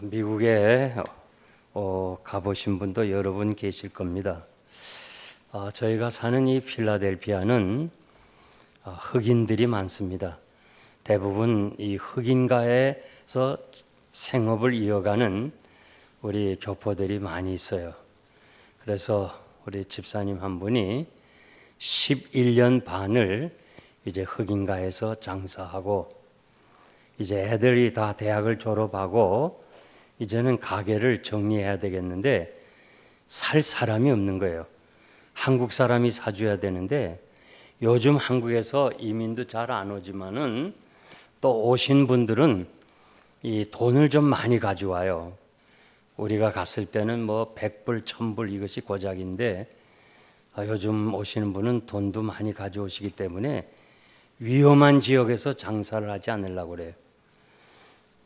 미국에 가보신 분도 여러 분 계실 겁니다. 저희가 사는 이 필라델피아는 흑인들이 많습니다. 대부분 이 흑인가에서 생업을 이어가는 우리 교포들이 많이 있어요. 그래서 우리 집사님 한 분이 11년 반을 이제 흑인가에서 장사하고, 이제 애들이 다 대학을 졸업하고 이제는 가게를 정리해야 되겠는데 살 사람이 없는 거예요. 한국 사람이 사줘야 되는데, 요즘 한국에서 이민도 잘 안 오지만은 또 오신 분들은 이 돈을 좀 많이 가져와요. 우리가 갔을 때는 뭐 100불, 1000불 이것이 고작인데, 요즘 오시는 분은 돈도 많이 가져오시기 때문에 위험한 지역에서 장사를 하지 않으려고 그래요.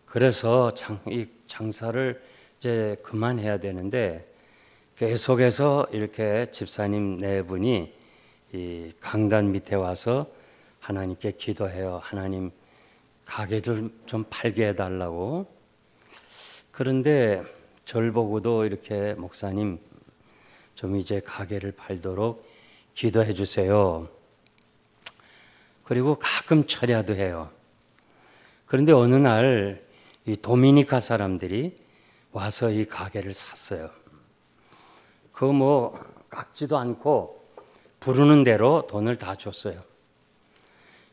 그래서 이 장사를 이제 그만해야 되는데, 계속해서 이렇게 집사님 네 분이 이 강단 밑에 와서 하나님께 기도해요. 하나님, 가게를 좀 팔게 해달라고. 그런데 절 보고도 이렇게 목사님 좀 이제 가게를 팔도록 기도해 주세요. 그리고 가끔 철야도 해요. 그런데 어느 날 이 도미니카 사람들이 와서 이 가게를 샀어요. 그거 뭐 깎지도 않고 부르는 대로 돈을 다 줬어요.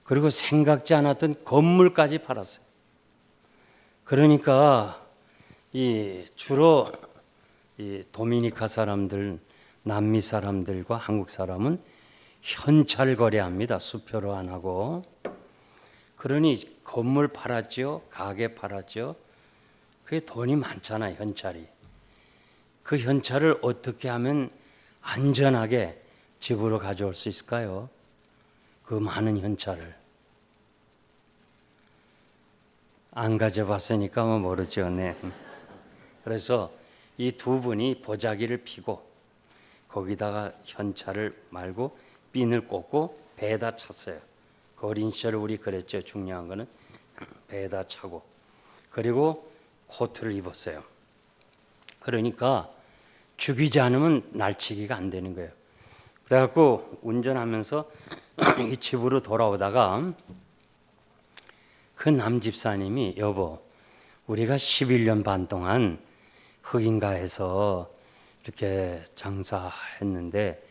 그리고 생각지 않았던 건물까지 팔았어요. 그러니까 이 주로 이 도미니카 사람들, 남미 사람들과 한국 사람은 현찰 거래합니다. 수표로 안 하고. 그러니 건물 팔았죠, 가게 팔았죠. 그게 돈이 많잖아요, 현찰이. 그 현찰을 어떻게 하면 안전하게 집으로 가져올 수 있을까요? 그 많은 현찰을. 안 가져봤으니까 뭐 모르죠. 네. 그래서 이 두 분이 보자기를 피고 거기다가 현찰을 말고 핀을 꽂고 배에다 찼어요. 그 어린 시절 우리 그랬죠. 중요한 거는 배에다 차고, 그리고 코트를 입었어요. 그러니까 죽이지 않으면 날치기가 안 되는 거예요. 그래갖고 운전하면서 이 집으로 돌아오다가 그 남집사님이, 여보, 우리가 11년 반 동안 흑인가에서 이렇게 장사했는데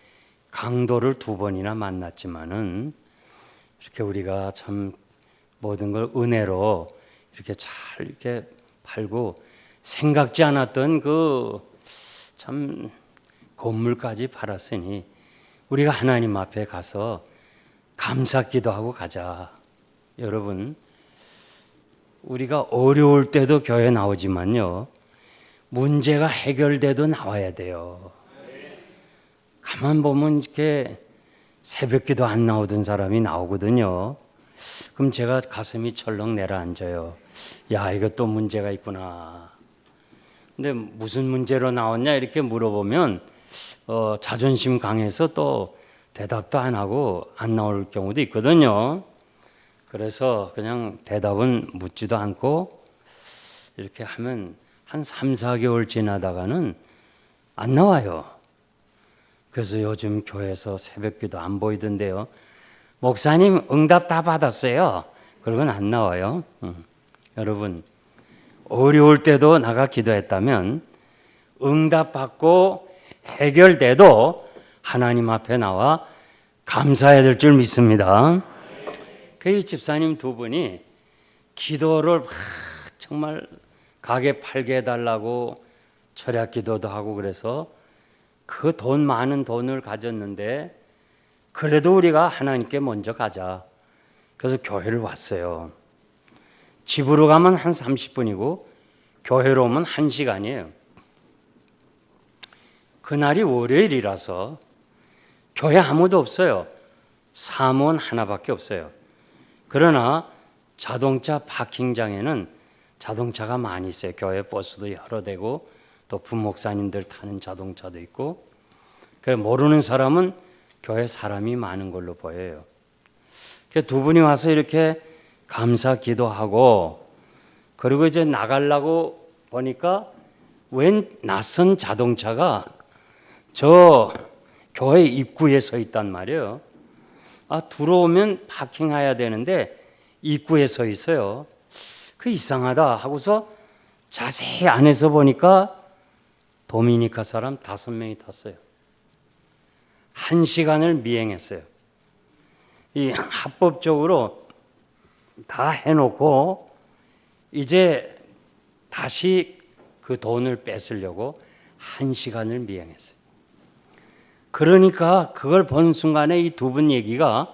강도를 2번이나 만났지만은 이렇게 우리가 참 모든 걸 은혜로 이렇게 잘 이렇게 팔고 생각지 않았던 그 참 건물까지 팔았으니 우리가 하나님 앞에 가서 감사기도 하고 가자. 여러분, 우리가 어려울 때도 교회 나오지만요, 문제가 해결돼도 나와야 돼요. 가만 보면 이렇게 새벽기도 안 나오던 사람이 나오거든요. 그럼 제가 가슴이 철렁 내려앉아요. 야, 이거 또 문제가 있구나. 근데 무슨 문제로 나왔냐 이렇게 물어보면 자존심 강해서 또 대답도 안 하고 안 나올 경우도 있거든요. 그래서 그냥 대답은 묻지도 않고 이렇게 하면 한 3, 4개월 지나다가는 안 나와요. 그래서 요즘 교회에서 새벽기도 안 보이던데요. 목사님 응답 다 받았어요. 그러고는 안 나와요. 여러분, 어려울 때도 나가 기도했다면 응답 받고 해결돼도 하나님 앞에 나와 감사해야 될 줄 믿습니다. 그 집사님 두 분이 기도를 정말 가게 팔게 해달라고 철야 기도도 하고, 그래서 그 돈 많은 돈을 가졌는데 그래도 우리가 하나님께 먼저 가자. 그래서 교회를 왔어요. 집으로 가면 한 30분이고 교회로 오면 1시간이에요. 그날이 월요일이라서 교회 아무도 없어요. 사무원 하나밖에 없어요. 그러나 자동차 파킹장에는 자동차가 많이 있어요. 교회 버스도 여러 대고 또 부목사님들 타는 자동차도 있고, 그래서 모르는 사람은 교회 사람이 많은 걸로 보여요. 두 분이 와서 이렇게 감사 기도하고, 그리고 이제 나가려고 보니까 웬 낯선 자동차가 저 교회 입구에 서 있단 말이에요. 들어오면 파킹해야 되는데 입구에 서 있어요. 그 이상하다 하고서 자세히 안에서 보니까 도미니카 사람 5명이 탔어요. 1시간을 미행했어요. 이 합법적으로 다 해놓고 이제 다시 그 돈을 뺏으려고 1시간을 미행했어요. 그러니까 그걸 본 순간에 이 두 분 얘기가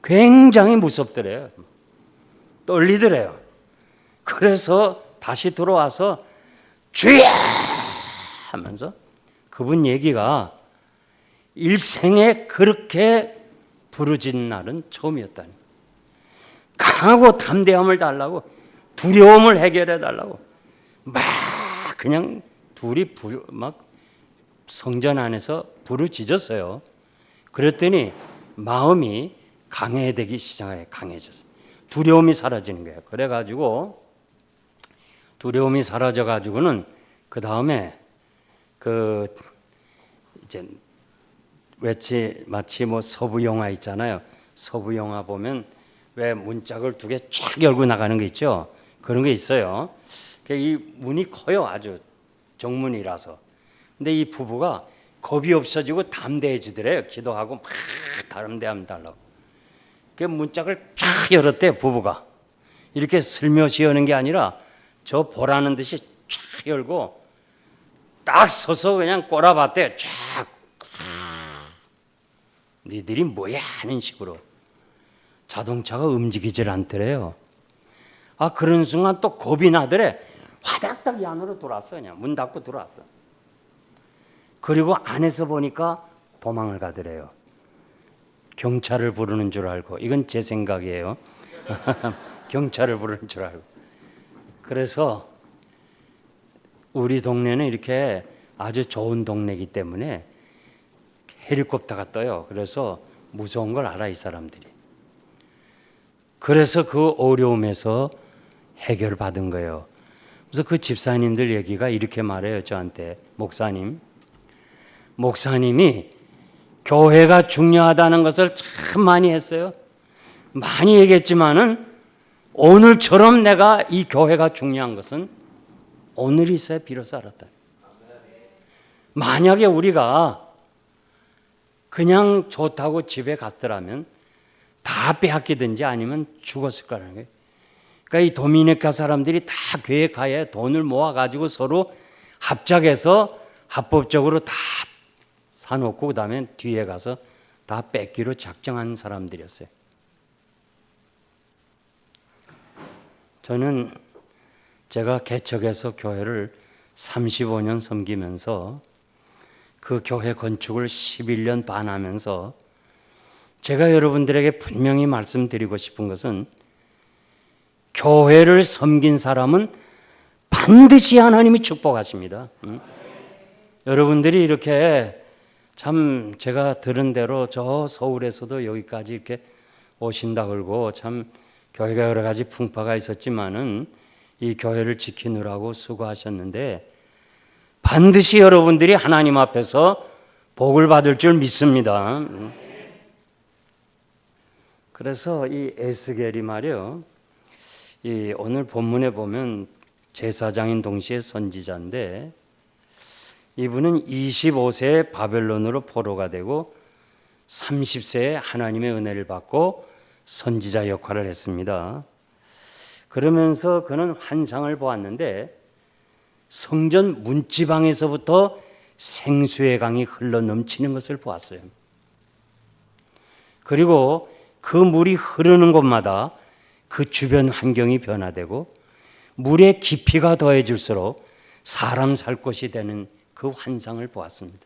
굉장히 무섭더래요. 떨리더래요. 그래서 다시 들어와서 주야 하면서 그분 얘기가 일생에 그렇게 부르짖는 날은 처음이었다니. 강하고 담대함을 달라고, 두려움을 해결해 달라고 막 그냥 둘이 막 성전 안에서 부르짖었어요. 그랬더니 마음이 강해되기 시작해. 강해졌어요. 두려움이 사라지는 거예요. 그래가지고 두려움이 사라져가지고는 그 다음에 이제 마치 뭐 서부 영화 있잖아요. 서부 영화 보면 왜 문짝을 2개 쫙 열고 나가는 거 있죠. 그런 게 있어요. 이 문이 커요. 아주 정문이라서. 근데 이 부부가 겁이 없어지고 담대해지더래요. 기도하고 막 담대함 달라고. 그 문짝을 쫙 열었대. 부부가 이렇게 슬며시 여는 게 아니라 저 보라는 듯이 쫙 열고 딱 서서 그냥 꼬라봤대. 쫙. 니들이 뭐야 하는 식으로. 자동차가 움직이질 않더래요. 그런 순간 또 겁이 나더래. 화닥닥 이 안으로 들어왔어. 그냥 문 닫고 들어왔어. 그리고 안에서 보니까 도망을 가더래요. 경찰을 부르는 줄 알고. 이건 제 생각이에요. 경찰을 부르는 줄 알고. 그래서 우리 동네는 이렇게 아주 좋은 동네이기 때문에 헬리콥터가 떠요. 그래서 무서운 걸 알아, 이 사람들이. 그래서 그 어려움에서 해결받은 거예요. 그래서 그 집사님들 얘기가 이렇게 말해요. 저한테. 목사님이 교회가 중요하다는 것을 참 많이 했어요. 많이 얘기했지만은 오늘처럼 내가 이 교회가 중요한 것은 오늘 있어야 비로소 알았다. 만약에 우리가 그냥 좋다고 집에 갔더라면 다 빼앗기든지 아니면 죽었을 거라는 거예요. 그러니까 이 도미니카 사람들이 다 교회 가에 돈을 모아가지고 서로 합작해서 합법적으로 다 사놓고 그다음에 뒤에 가서 다 뺏기로 작정한 사람들이었어요. 저는 제가 개척해서 교회를 35년 섬기면서 그 교회 건축을 11년 반 하면서 제가 여러분들에게 분명히 말씀드리고 싶은 것은 교회를 섬긴 사람은 반드시 하나님이 축복하십니다. 여러분들이 이렇게 참 제가 들은 대로 저 서울에서도 여기까지 이렇게 오신다 그러고 참 교회가 여러 가지 풍파가 있었지만은 이 교회를 지키느라고 수고하셨는데 반드시 여러분들이 하나님 앞에서 복을 받을 줄 믿습니다. 그래서 이 에스겔이 말이요. 이 오늘 본문에 보면 제사장인 동시에 선지자인데 이분은 25세에 바벨론으로 포로가 되고 30세에 하나님의 은혜를 받고 선지자 역할을 했습니다. 그러면서 그는 환상을 보았는데 성전 문지방에서부터 생수의 강이 흘러 넘치는 것을 보았어요. 그리고 그 물이 흐르는 곳마다 그 주변 환경이 변화되고 물의 깊이가 더해질수록 사람 살 곳이 되는 그 환상을 보았습니다.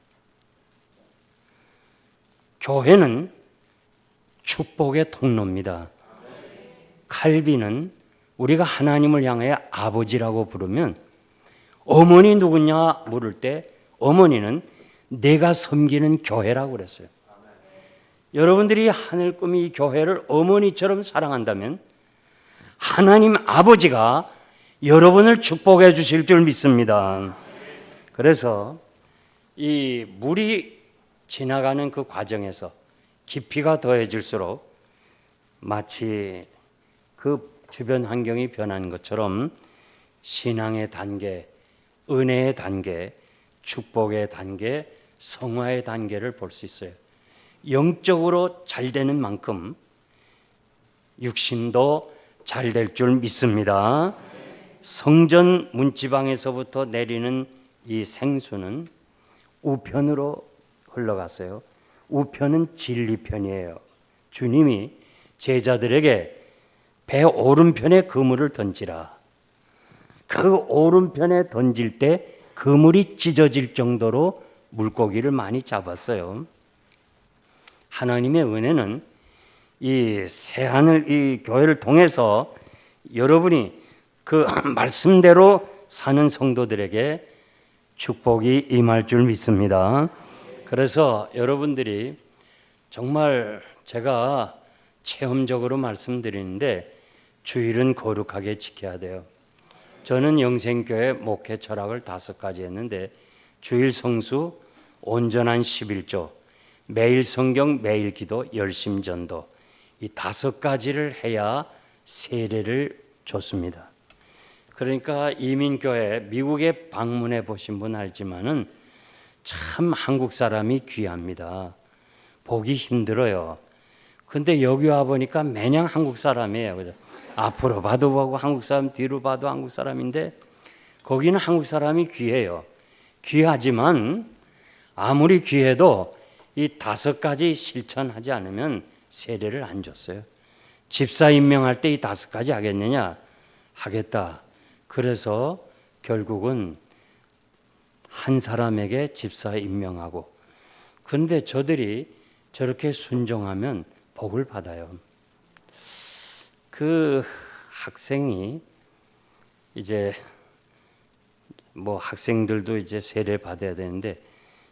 교회는 축복의 통로입니다. 칼빈은 우리가 하나님을 향해 아버지라고 부르면 어머니 누구냐 물을 때 어머니는 내가 섬기는 교회라고 그랬어요. 여러분들이 하늘 꿈이 교회를 어머니처럼 사랑한다면 하나님 아버지가 여러분을 축복해 주실 줄 믿습니다. 그래서 이 물이 지나가는 그 과정에서 깊이가 더해질수록 마치 그 주변 환경이 변하는 것처럼 신앙의 단계, 은혜의 단계, 축복의 단계, 성화의 단계를 볼 수 있어요. 영적으로 잘 되는 만큼 육신도 잘 될 줄 믿습니다. 성전 문지방에서부터 내리는 이 생수는 우편으로 흘러갔어요. 우편은 진리편이에요. 주님이 제자들에게 배 오른편에 그물을 던지라. 그 오른편에 던질 때 그물이 찢어질 정도로 물고기를 많이 잡았어요. 하나님의 은혜는 이 새하늘 이 교회를 통해서 여러분이 그 말씀대로 사는 성도들에게 축복이 임할 줄 믿습니다. 그래서 여러분들이 정말 제가 체험적으로 말씀드리는데 주일은 거룩하게 지켜야 돼요. 저는 영생교회 목회 철학을 5가지 했는데 주일 성수, 온전한 11조, 매일 성경, 매일 기도, 열심 전도 이 5가지를 해야 세례를 줬습니다. 그러니까 이민교회 미국에 방문해 보신 분 알지만은 참 한국 사람이 귀합니다. 보기 힘들어요. 근데 여기 와 보니까 매년 한국 사람이에요. 그죠? 앞으로 봐도 보고 한국 사람, 뒤로 봐도 한국 사람인데 거기는 한국 사람이 귀해요. 귀하지만 아무리 귀해도 이 5가지 실천하지 않으면 세례를 안 줬어요. 집사 임명할 때 이 5가지 하겠느냐? 하겠다. 그래서 결국은 한 사람에게 집사 임명하고, 그런데 저들이 저렇게 순종하면 복을 받아요. 그 학생이 이제 뭐 학생들도 이제 세례 받아야 되는데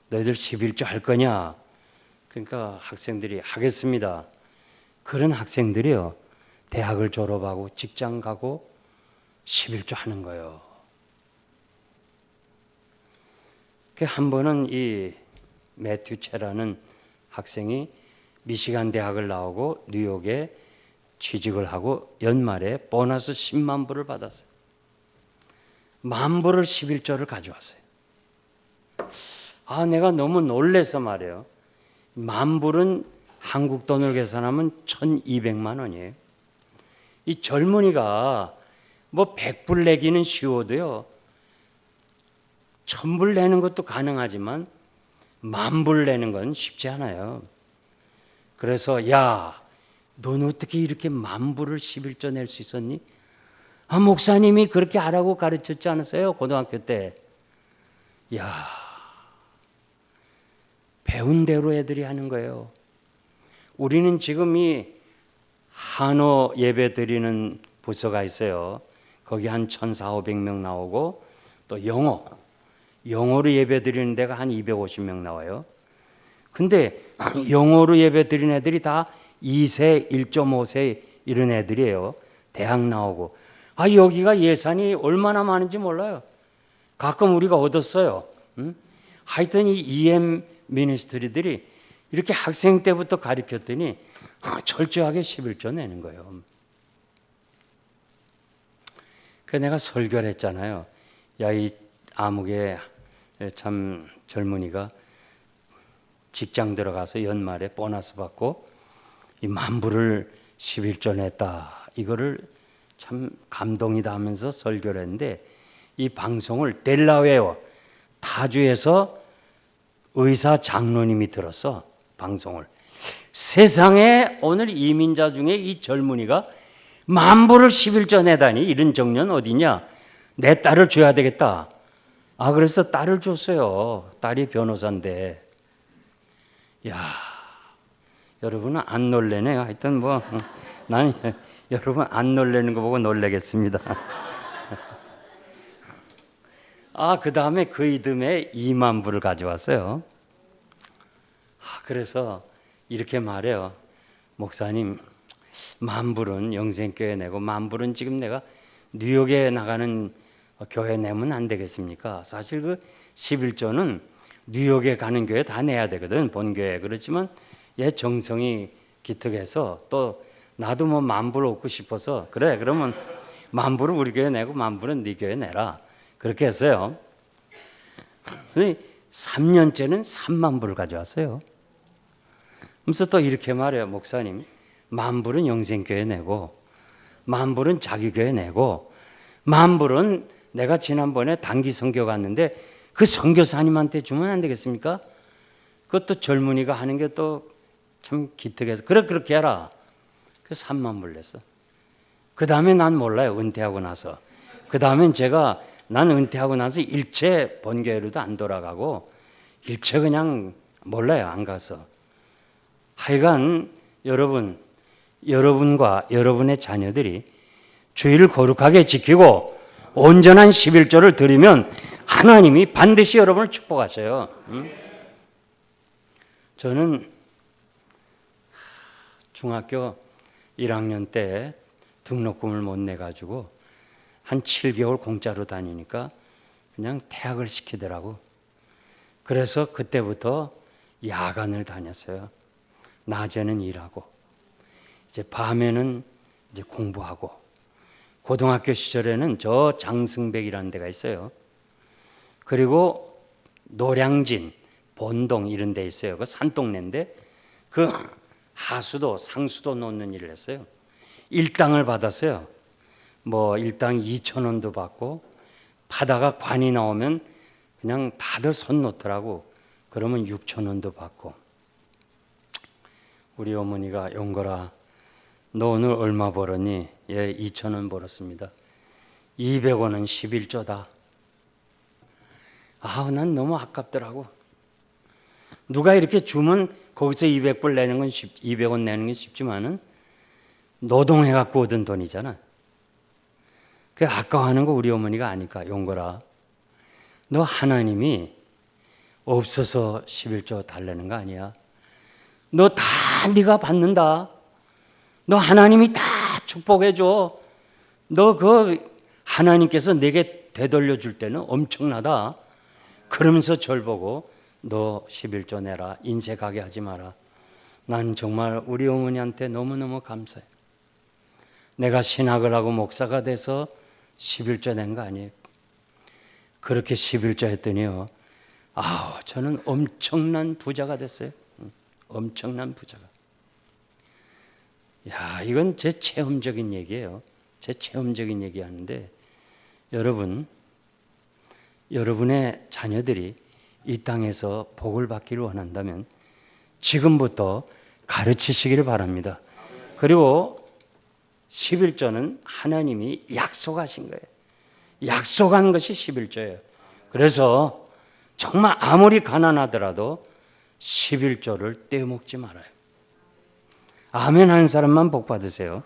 너희들 11조 할 거냐? 그러니까 학생들이 하겠습니다. 그런 학생들이요, 대학을 졸업하고 직장 가고 11조 하는 거예요. 한 번은 이 매튜 체라는 학생이 미시간 대학을 나오고 뉴욕에 취직을 하고 연말에 보너스 10만 불을 받았어요. 10,000불을 11조를 가져왔어요. 내가 너무 놀래서 말이에요. 10,000불은 한국 돈으로 계산하면 1,200만 원이에요. 이 젊은이가 뭐 100불 내기는 쉬워도요, 1,000불 내는 것도 가능하지만 10,000불 내는 건 쉽지 않아요. 그래서 야, 넌 어떻게 이렇게 10,000불을 11조 낼 수 있었니? 목사님이 그렇게 하라고 가르쳤지 않았어요? 고등학교 때. 야, 배운 대로 애들이 하는 거예요. 우리는 지금 이 한어 예배 드리는 부서가 있어요. 거기 한 1,400~1,500명 나오고, 또 영어로 예배 드리는 데가 한 250명 나와요. 근데 영어로 예배 드리는 애들이 다 2세, 1.5세 이런 애들이에요. 대학 나오고. 여기가 예산이 얼마나 많은지 몰라요. 가끔 우리가 얻었어요. 하여튼 이 EM 미니스트리들이 이렇게 학생 때부터 가르쳤더니 철저하게 11조 내는 거예요. 그래서 내가 설교를 했잖아요. 야, 이 아무개 참 젊은이가 직장 들어가서 연말에 보너스 받고 이 10,000불을 11조 냈다. 이거를 참 감동이다 하면서 설교를 했는데, 이 방송을 델라웨어 타주에서 의사 장로님이 들었어. 방송을. 세상에 오늘 이민자 중에 이 젊은이가 10,000불을 11조 내다니, 이런 정년 어디냐? 내 딸을 줘야 되겠다. 그래서 딸을 줬어요. 딸이 변호사인데. 야, 여러분은 안 놀래네요. 하여튼 뭐 나는 여러분 안 놀래는 거 보고 놀래겠습니다. 그 다음에 그 이듬해 20,000불을 가져왔어요. 그래서 이렇게 말해요. 목사님, 10,000불은 영생교회 내고 10,000불은 지금 내가 뉴욕에 나가는 교회 내면 안 되겠습니까? 사실 그 11조는 뉴욕에 가는 교회 다 내야 되거든, 본교회. 그렇지만 얘 정성이 기특해서 또 나도 뭐 만불 얻고 싶어서 그래, 그러면 만불을 우리 교회 내고 만불은 네 교회 내라. 그렇게 했어요. 3년째는 3만 불을 가져왔어요. 그래서 또 이렇게 말해요. 목사님, 만불은 영생교회 내고 만불은 자기 교회 내고 만불은 내가 지난번에 단기 선교 갔는데 그 선교사님한테 주면 안 되겠습니까? 그것도 젊은이가 하는 게 또 참 기특해서 그래, 그렇게 해라. 그 3만 불 냈어. 그 다음에 난 몰라요. 은퇴하고 나서. 그 다음엔 난 은퇴하고 나서 일체 본교회로도 안 돌아가고 일체 그냥 몰라요. 안 가서. 하여간 여러분과 여러분의 자녀들이 주의를 거룩하게 지키고 온전한 11조를 드리면 하나님이 반드시 여러분을 축복하셔요. 저는 중학교 1학년 때 등록금을 못 내가지고 한 7개월 공짜로 다니니까 그냥 퇴학을 시키더라고. 그래서 그때부터 야간을 다녔어요. 낮에는 일하고 이제 밤에는 이제 공부하고. 고등학교 시절에는 저 장승백이라는 데가 있어요. 그리고 노량진, 본동 이런 데 있어요. 그 산동네인데 그 하수도, 상수도 놓는 일을 했어요. 일당을 받았어요. 뭐 일당 2,000원도 받고 파다가 관이 나오면 그냥 다들 손 놓더라고. 그러면 6,000원도 받고. 우리 어머니가 용거라, 너 오늘 얼마 벌었니? 예, 2,000원 벌었습니다. 200원은 11조다. 난 너무 아깝더라고. 누가 이렇게 주면 거기서 200불 내는 건 200원 내는 건 쉽지만은 노동해 갖고 얻은 돈이잖아. 그 아까워하는 거 우리 어머니가 아니까 용거라. 너 하나님이 없어서 11조 달라는 거 아니야. 너 다 네가 받는다. 너 하나님이 다 축복해 줘. 너 그 하나님께서 내게 되돌려 줄 때는 엄청나다. 그러면서 절 보고 너 11조 내라. 인색하게 하지 마라. 난 정말 우리 어머니한테 너무너무 감사해. 내가 신학을 하고 목사가 돼서 11조 낸 거 아니에요. 그렇게 11조 했더니요, 저는 엄청난 부자가 됐어요. 엄청난 부자가. 이건 제 체험적인 얘기예요. 제 체험적인 얘기 하는데, 여러분의 자녀들이 이 땅에서 복을 받기를 원한다면 지금부터 가르치시기를 바랍니다. 그리고 11조는 하나님이 약속하신 거예요. 약속한 것이 11조예요. 그래서 정말 아무리 가난하더라도 11조를 떼먹지 말아요. 아멘 하는 사람만 복 받으세요.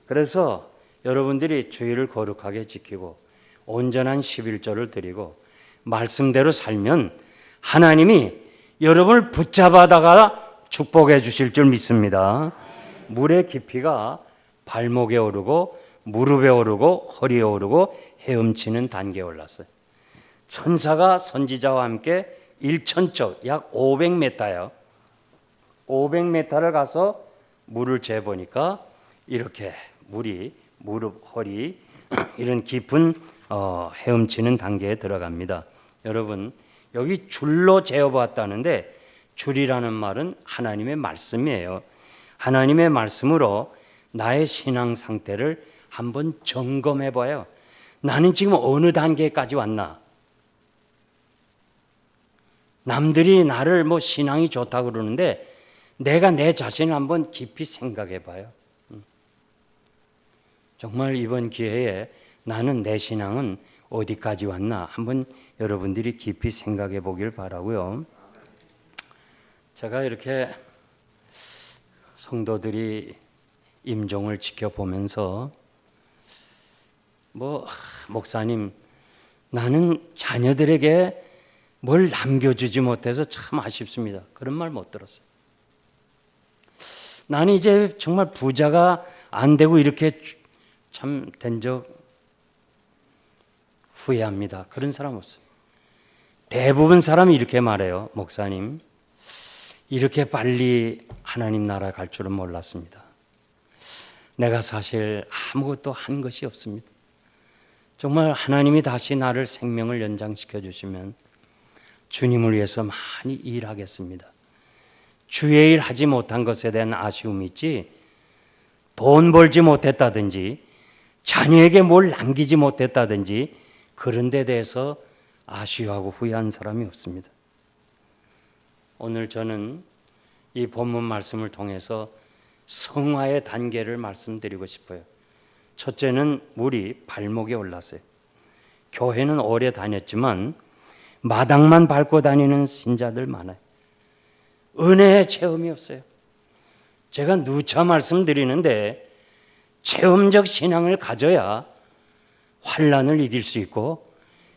그래서 여러분들이 주의를 거룩하게 지키고 온전한 11조를 드리고 말씀대로 살면 하나님이 여러분을 붙잡아다가 축복해 주실 줄 믿습니다. 물의 깊이가 발목에 오르고 무릎에 오르고 허리에 오르고 헤엄치는 단계에 올랐어요. 천사가 선지자와 함께 1,000척 약 500m요. 500m를 가서 물을 재보니까 이렇게 물이 무릎, 허리 이런 깊은 헤엄치는 단계에 들어갑니다. 여러분, 여기 줄로 재어봤다는데 줄이라는 말은 하나님의 말씀이에요. 하나님의 말씀으로 나의 신앙 상태를 한번 점검해 봐요. 나는 지금 어느 단계까지 왔나? 남들이 나를 뭐 신앙이 좋다고 그러는데 내가 내 자신을 한번 깊이 생각해 봐요. 정말 이번 기회에 나는 내 신앙은 어디까지 왔나? 한번 여러분들이 깊이 생각해 보길 바라고요. 제가 이렇게 성도들이 임종을 지켜보면서 목사님, 나는 자녀들에게 뭘 남겨주지 못해서 참 아쉽습니다. 그런 말 못 들었어요. 나는 이제 정말 부자가 안 되고 이렇게 참 된 적 후회합니다. 그런 사람 없어요. 대부분 사람이 이렇게 말해요. 목사님, 이렇게 빨리 하나님 나라 갈 줄은 몰랐습니다. 내가 사실 아무것도 한 것이 없습니다. 정말 하나님이 다시 나를 생명을 연장시켜 주시면 주님을 위해서 많이 일하겠습니다. 주의 일 하지 못한 것에 대한 아쉬움이 있지, 돈 벌지 못했다든지 자녀에게 뭘 남기지 못했다든지 그런 데 대해서 아쉬워하고 후회한 사람이 없습니다. 오늘 저는 이 본문 말씀을 통해서 성화의 단계를 말씀드리고 싶어요. 첫째는 물이 발목에 올랐어요. 교회는 오래 다녔지만 마당만 밟고 다니는 신자들 많아요. 은혜의 체험이 없어요. 제가 누차 말씀드리는데 체험적 신앙을 가져야 환난을 이길 수 있고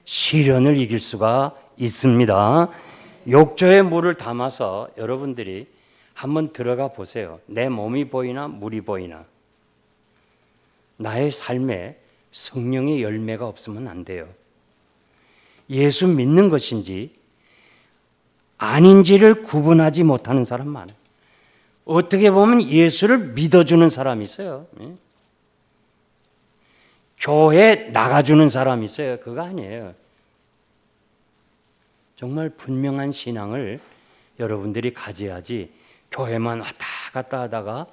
시련을 이길 수가 있습니다. 욕조에 물을 담아서 여러분들이 한번 들어가 보세요. 내 몸이 보이나 물이 보이나. 나의 삶에 성령의 열매가 없으면 안 돼요. 예수 믿는 것인지 아닌지를 구분하지 못하는 사람 많아요. 어떻게 보면 예수를 믿어주는 사람이 있어요. 교회 나가주는 사람이 있어요. 그거 아니에요. 정말 분명한 신앙을 여러분들이 가져야지 교회만 왔다 갔다 하다가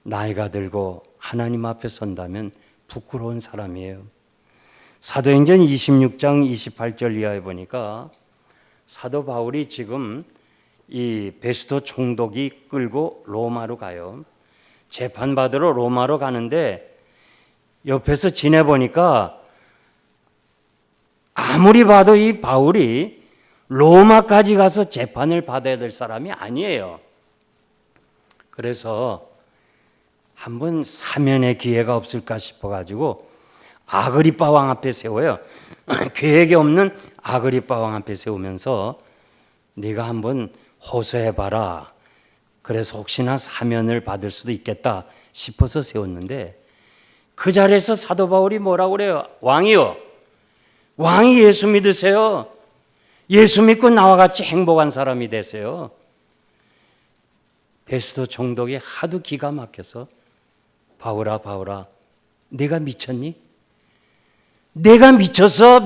나이가 들고 하나님 앞에 선다면 부끄러운 사람이에요. 사도행전 26장 28절 이하에 보니까 사도 바울이 지금 이 베스도 총독이 끌고 로마로 가요. 재판받으러 로마로 가는데 옆에서 지내보니까 아무리 봐도 이 바울이 로마까지 가서 재판을 받아야 될 사람이 아니에요. 그래서 한번 사면의 기회가 없을까 싶어가지고 아그리빠 왕 앞에 세워요. 계획이 없는 아그리빠 왕 앞에 세우면서 네가 한번 호소해봐라. 그래서 혹시나 사면을 받을 수도 있겠다 싶어서 세웠는데 그 자리에서 사도 바울이 뭐라고 그래요? 왕이요. 왕이 예수 믿으세요. 예수 믿고 나와 같이 행복한 사람이 되세요. 베스도 총독이 하도 기가 막혀서 바울아 바울아 내가 미쳤니? 내가 미쳤어?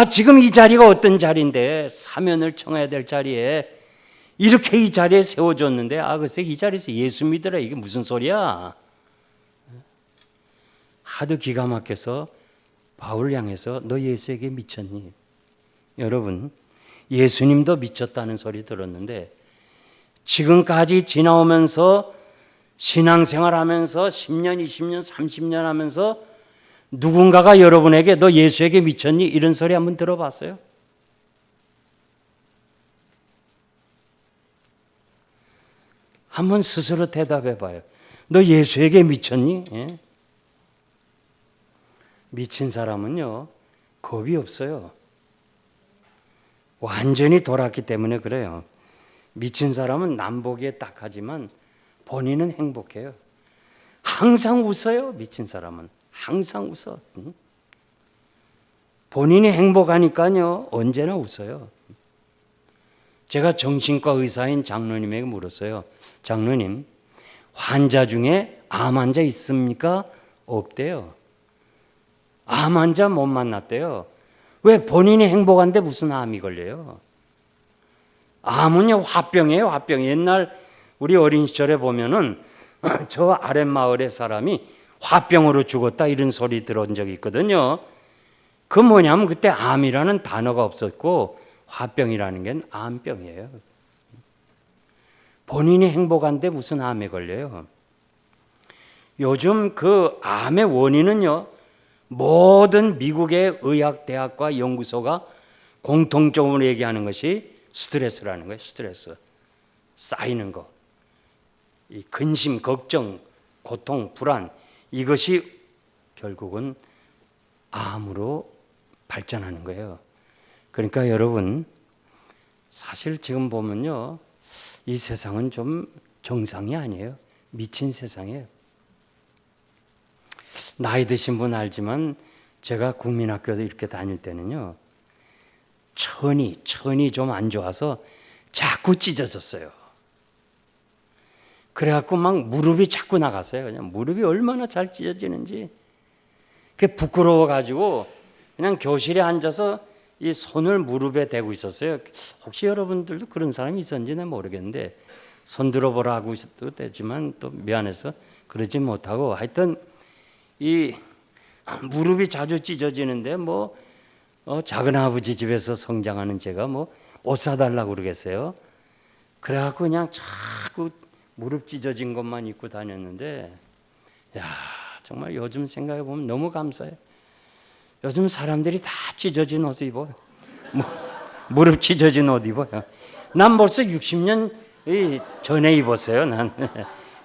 지금 이 자리가 어떤 자리인데 사면을 청해야 될 자리에 이렇게 이 자리에 세워줬는데 글쎄 이 자리에서 예수 믿으라 이게 무슨 소리야? 하도 기가 막혀서 바울을 향해서 너 예수에게 미쳤니? 여러분 예수님도 미쳤다는 소리 들었는데 지금까지 지나오면서 신앙생활하면서 10년, 20년, 30년 하면서 누군가가 여러분에게 너 예수에게 미쳤니? 이런 소리 한번 들어봤어요? 한번 스스로 대답해 봐요. 너 예수에게 미쳤니? 예? 미친 사람은요 겁이 없어요. 완전히 돌았기 때문에 그래요. 미친 사람은 남보기에 딱하지만 본인은 행복해요. 항상 웃어요. 미친 사람은 항상 웃어. 본인이 행복하니까요 언제나 웃어요. 제가 정신과 의사인 장로님에게 물었어요. 장로님, 환자 중에 암 환자 있습니까? 없대요. 암 환자 못 만났대요. 왜? 본인이 행복한데 무슨 암이 걸려요? 암은요 화병이에요. 화병. 옛날 우리 어린 시절에 보면은 저 아랫마을의 사람이 화병으로 죽었다 이런 소리 들은 적이 있거든요. 그 뭐냐면 그때 암이라는 단어가 없었고 화병이라는 게 암병이에요. 본인이 행복한데 무슨 암에 걸려요? 요즘 그 암의 원인은요 모든 미국의 의학대학과 연구소가 공통적으로 얘기하는 것이 스트레스라는 거예요. 스트레스. 쌓이는 거. 이 근심, 걱정, 고통, 불안 이것이 결국은 암으로 발전하는 거예요. 그러니까 여러분 사실 지금 보면요 이 세상은 좀 정상이 아니에요. 미친 세상이에요. 나이 드신 분 알지만 제가 국민학교도 이렇게 다닐 때는요, 천이 좀 안 좋아서 자꾸 찢어졌어요. 그래갖고 막 무릎이 자꾸 나갔어요. 그냥 무릎이 얼마나 잘 찢어지는지. 그게 부끄러워가지고 그냥 교실에 앉아서 이 손을 무릎에 대고 있었어요. 혹시 여러분들도 그런 사람이 있었는지는 모르겠는데 손 들어보라고 해도 되지만 또 미안해서 그러지 못하고 하여튼 이 무릎이 자주 찢어지는데 뭐 작은 아버지 집에서 성장하는 제가 뭐 옷 사달라고 그러겠어요. 그래갖고 그냥 자꾸 무릎 찢어진 것만 입고 다녔는데, 야 정말 요즘 생각해 보면 너무 감사해요. 요즘 사람들이 다 찢어진 옷 입어요. 무릎 찢어진 옷 입어요. 난 벌써 60년 전에 입었어요. 난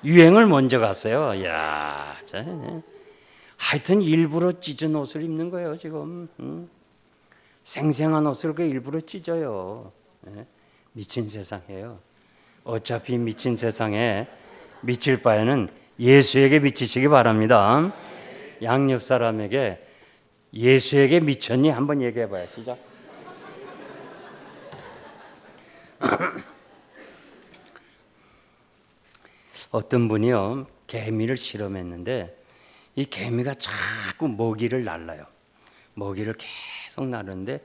유행을 먼저 갔어요. 야, 하여튼 일부러 찢은 옷을 입는 거예요 지금. 생생한 옷을 그 일부러 찢어요. 미친 세상이에요. 어차피 미친 세상에 미칠 바에는 예수에게 미치시기 바랍니다. 양옆 사람에게 예수에게 미쳤니? 한번 얘기해 봐요. 시작. 어떤 분이요, 개미를 실험했는데 이 개미가 자꾸 먹이를 날라요. 먹이를 계속 나르는데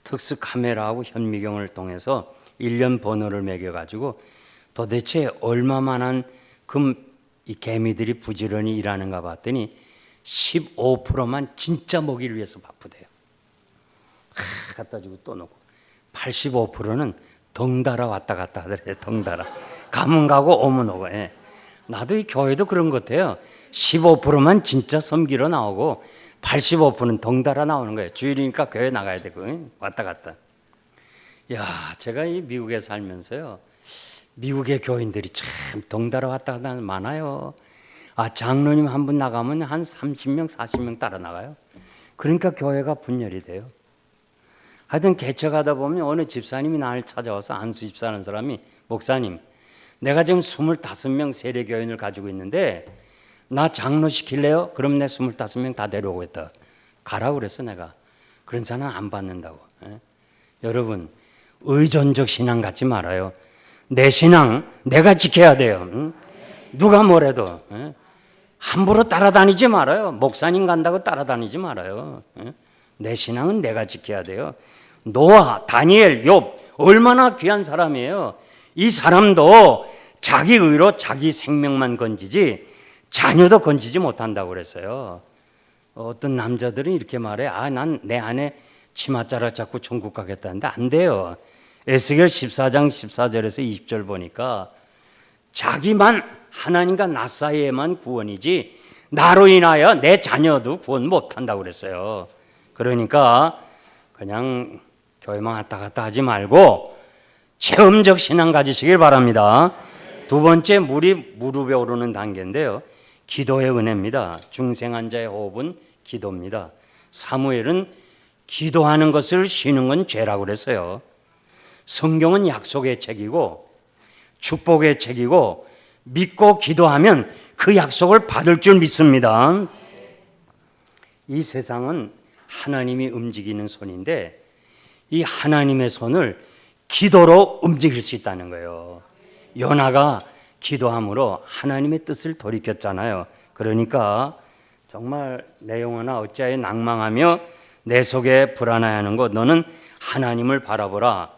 특수 카메라하고 현미경을 통해서 1년 번호를 매겨가지고 도대체 얼마만한 이 개미들이 부지런히 일하는가 봤더니 15%만 진짜 먹이를 위해서 바쁘대요. 갖다 주고 또 놓고 85%는 덩달아 왔다 갔다 하더래요. 덩달아 가면 가고 오면 오고. 나도 이 교회도 그런 것 같아요. 15%만 진짜 섬기러 나오고 85%는 덩달아 나오는 거예요. 주일이니까 교회 나가야 되고 왔다 갔다. 야, 제가 이 미국에 살면서요, 미국의 교인들이 참 덩달아 왔다 갔다 많아요. 장로님 한 분 나가면 한 30명 40명 따라 나가요. 그러니까 교회가 분열이 돼요. 하여튼 개척하다 보면 어느 집사님이 나를 찾아와서, 안수 집사라는 사람이, 목사님 내가 지금 25명 세례교인을 가지고 있는데 나 장로 시킬래요? 그럼 내 25명 다 데려오겠다. 가라고 그랬어 내가. 그런 사람 안 받는다고. 여러분 의존적 신앙 갖지 말아요. 내 신앙 내가 지켜야 돼요. 누가 뭐래도. 함부로 따라다니지 말아요. 목사님 간다고 따라다니지 말아요. 내 신앙은 내가 지켜야 돼요. 노아, 다니엘, 욥 얼마나 귀한 사람이에요. 이 사람도 자기 의로 자기 생명만 건지지 자녀도 건지지 못한다고 그랬어요. 어떤 남자들은 이렇게 말해. 난 내 아내 치맛자락 잡고 천국 가겠다는데 안 돼요. 에스겔 14장 14절에서 20절 보니까 자기만 하나님과 나 사이에만 구원이지 나로 인하여 내 자녀도 구원 못한다고 그랬어요. 그러니까 그냥 교회만 왔다 갔다 하지 말고 체험적 신앙 가지시길 바랍니다. 두 번째, 무릎에 오르는 단계인데요, 기도의 은혜입니다. 중생한 자의 호흡은 기도입니다. 사무엘은 기도하는 것을 쉬는 건 죄라고 그랬어요. 성경은 약속의 책이고 축복의 책이고 믿고 기도하면 그 약속을 받을 줄 믿습니다. 이 세상은 하나님이 움직이는 손인데 이 하나님의 손을 기도로 움직일 수 있다는 거예요. 요나가 기도함으로 하나님의 뜻을 돌이켰잖아요. 그러니까 정말 내 영혼아 어찌하여 낭망하며 내 속에 불안해하는 것, 너는 하나님을 바라보라.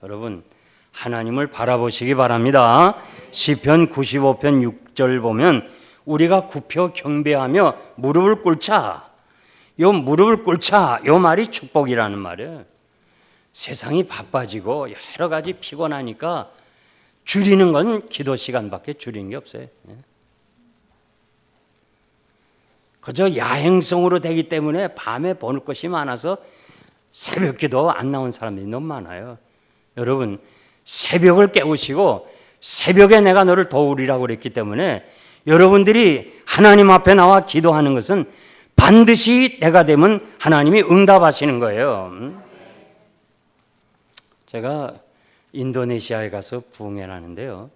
여러분 하나님을 바라보시기 바랍니다. 시편 95편 6절 보면 우리가 굽혀 경배하며 무릎을 꿇자. 요 무릎을 꿇자 요 말이 축복이라는 말이에요. 세상이 바빠지고 여러 가지 피곤하니까 줄이는 건 기도 시간밖에 줄이는 게 없어요. 그저 야행성으로 되기 때문에 밤에 보낼 것이 많아서 새벽 기도 안 나온 사람들이 너무 많아요. 여러분 새벽을 깨우시고 새벽에 내가 너를 도우리라고 그랬기 때문에 여러분들이 하나님 앞에 나와 기도하는 것은 반드시 때가 되면 하나님이 응답하시는 거예요. 제가 인도네시아에 가서 부흥회를 하는데요,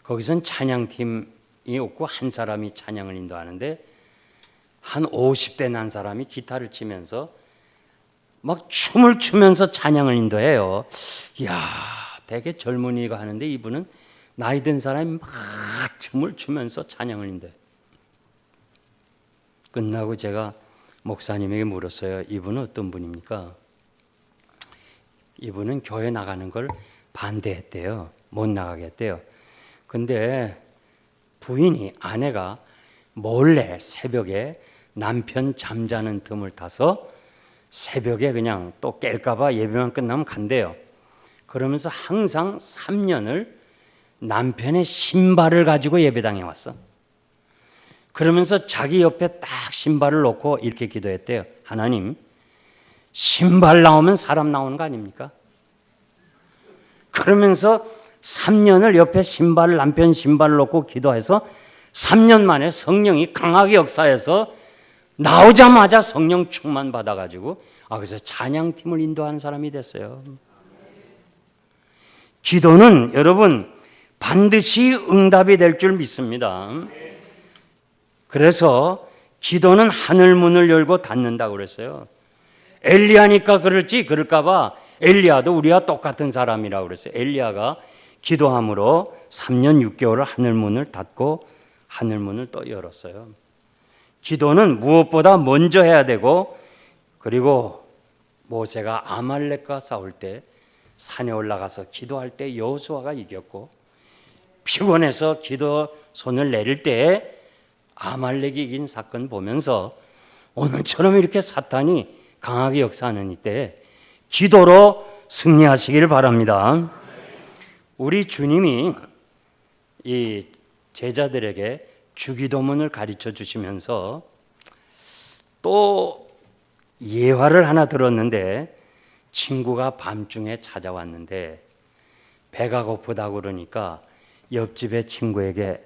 거기선 찬양팀이 없고 한 사람이 찬양을 인도하는데 한 50대 난 사람이 기타를 치면서 막 춤을 추면서 찬양을 인도해요. 이야, 되게 젊은이가 하는데 이분은 나이 든 사람이 막 춤을 추면서 찬양을 인도해요. 끝나고 제가 목사님에게 물었어요. 이분은 어떤 분입니까? 이분은 교회 나가는 걸 반대했대요. 못 나가게 했대요. 근데 부인이, 아내가 몰래 새벽에 남편 잠자는 틈을 타서 새벽에 그냥 또 깰까봐 예배만 끝나면 간대요. 그러면서 항상 3년을 남편의 신발을 가지고 예배당에 왔어. 그러면서 자기 옆에 딱 신발을 놓고 이렇게 기도했대요. 하나님, 신발 나오면 사람 나오는 거 아닙니까? 그러면서 3년을 옆에 신발을, 남편 신발을 놓고 기도해서 3년 만에 성령이 강하게 역사해서 나오자마자 성령 충만 받아가지고 그래서 찬양팀을 인도하는 사람이 됐어요. 기도는 여러분 반드시 응답이 될 줄 믿습니다. 그래서 기도는 하늘 문을 열고 닫는다고 그랬어요. 엘리야니까 그럴지 그럴까봐 엘리야도 우리와 똑같은 사람이라고 그랬어요. 엘리야가 기도함으로 3년 6개월을 하늘 문을 닫고 하늘 문을 또 열었어요. 기도는 무엇보다 먼저 해야 되고, 그리고 모세가 아말렉과 싸울 때 산에 올라가서 기도할 때 여호수아가 이겼고, 피곤해서 기도 손을 내릴 때 아말렉이 이긴 사건 보면서 오늘처럼 이렇게 사탄이 강하게 역사하는 이때 기도로 승리하시길 바랍니다. 우리 주님이 이 제자들에게 주기도문을 가르쳐 주시면서 또 예화를 하나 들었는데, 친구가 밤중에 찾아왔는데 배가 고프다고 그러니까 옆집의 친구에게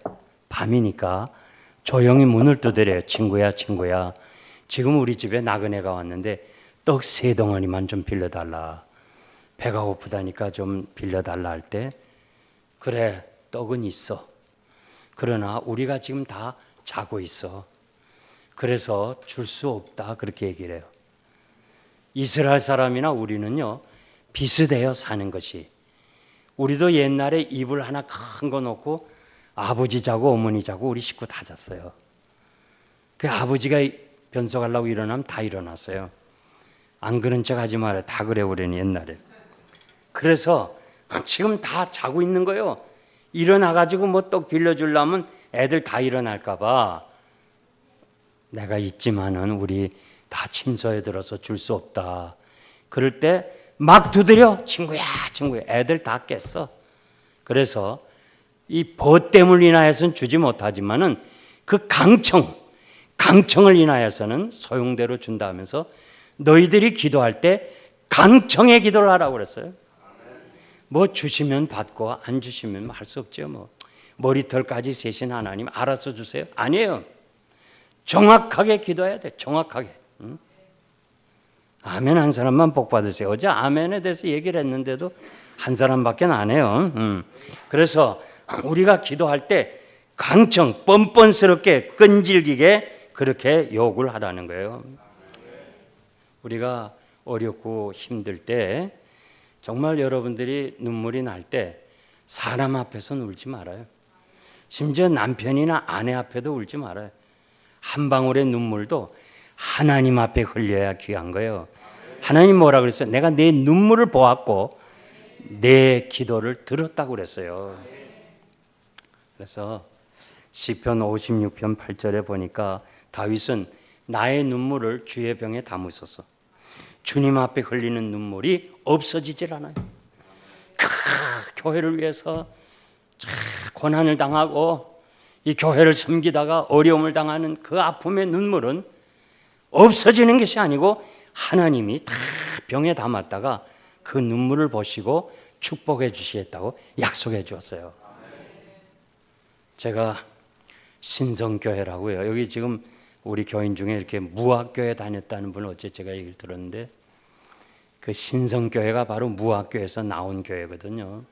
밤이니까 조용히 문을 두드려요. 친구야, 지금 우리 집에 나그네가 왔는데 떡 3덩어리만 좀 빌려달라. 배가 고프다니까 좀 빌려달라 할 때, 그래, 떡은 있어. 그러나 우리가 지금 다 자고 있어. 그래서 줄 수 없다. 그렇게 얘기를 해요. 이스라엘 사람이나 우리는요, 비슷해요, 사는 것이. 우리도 옛날에 이불 하나 큰 거 놓고 아버지 자고 어머니 자고 우리 식구 다 잤어요. 그 아버지가 변속하려고 일어나면 다 일어났어요. 안 그런 척 하지 말아요. 다 그래, 우리는 옛날에. 그래서 지금 다 자고 있는 거예요. 일어나가지고 뭐 떡 빌려주려면 애들 다 일어날까봐 내가 있지만은 우리 다 침소에 들어서 줄 수 없다. 그럴 때 막 두드려. 친구야. 애들 다 깼어. 그래서 이 벗됨을 인하여서는 주지 못하지만은 그 강청을 인하여서는 소용대로 준다 하면서 너희들이 기도할 때 강청의 기도를 하라고 그랬어요. 뭐 주시면 받고 안 주시면 할 수 없죠. 뭐 머리털까지 세신 하나님 알아서 주세요. 아니에요. 정확하게 기도해야 돼. 정확하게. 응? 아멘 한 사람만 복 받으세요. 어제 아멘에 대해서 얘기를 했는데도 한 사람밖에 안 해요. 그래서 우리가 기도할 때 강청, 뻔뻔스럽게 끈질기게 그렇게 요구를 하라는 거예요. 우리가 어렵고 힘들 때 정말 여러분들이 눈물이 날 때 사람 앞에서는 울지 말아요. 심지어 남편이나 아내 앞에도 울지 말아요. 한 방울의 눈물도 하나님 앞에 흘려야 귀한 거예요. 하나님 뭐라 그랬어요? 내가 내 눈물을 보았고 내 기도를 들었다고 그랬어요. 그래서 시편 56편 8절에 보니까 다윗은 나의 눈물을 주의 병에 담으소서. 주님 앞에 흘리는 눈물이 없어지질 않아요. 교회를 위해서 고난을 당하고 이 교회를 섬기다가 어려움을 당하는 그 아픔의 눈물은 없어지는 것이 아니고 하나님이 다 병에 담았다가 그 눈물을 보시고 축복해 주시겠다고 약속해 주었어요. 제가 신성교회라고요. 여기 지금 우리 교인 중에 이렇게 무학교에 다녔다는 분을 어제 제가 얘기를 들었는데, 그 신성교회가 바로 무학교에서 나온 교회거든요.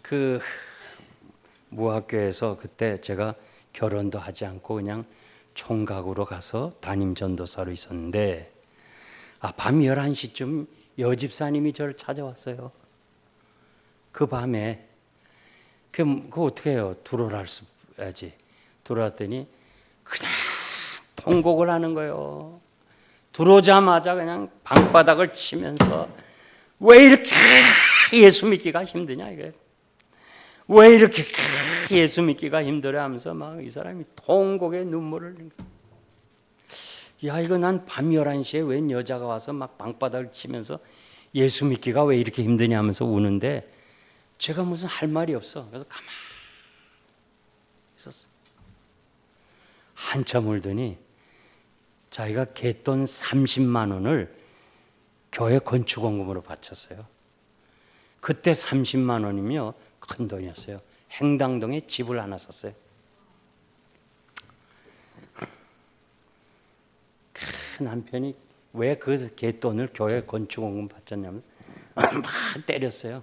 그 무학교에서 그때 제가 결혼도 하지 않고 그냥 총각으로 가서 담임 전도사로 있었는데 밤 11시쯤 여집사님이 저를 찾아왔어요. 그 밤에 그 어떻게 해요? 들어와야지. 들어왔더니 그냥 통곡을 하는 거예요. 들어오자마자 그냥 방바닥을 치면서 왜 이렇게 예수 믿기가 힘드냐 이게. 왜 이렇게 예수 믿기가 힘들어 하면서 막 이 사람이 통곡에 눈물을 흘린 거예요. 야, 이거 난 밤 11시에 웬 여자가 와서 막 방바닥을 치면서 예수 믿기가 왜 이렇게 힘드냐 하면서 우는데 제가 무슨 할 말이 없어. 그래서 가만히 있었어요. 한참 울더니 자기가 갯돈 30만 원을 교회 건축원금으로 바쳤어요. 그때 30만 원이면 큰 돈이었어요. 행당동에 집을 하나 샀어요. 남편이 왜 그 갯돈을 교회 건축원금 바쳤냐면 막 때렸어요.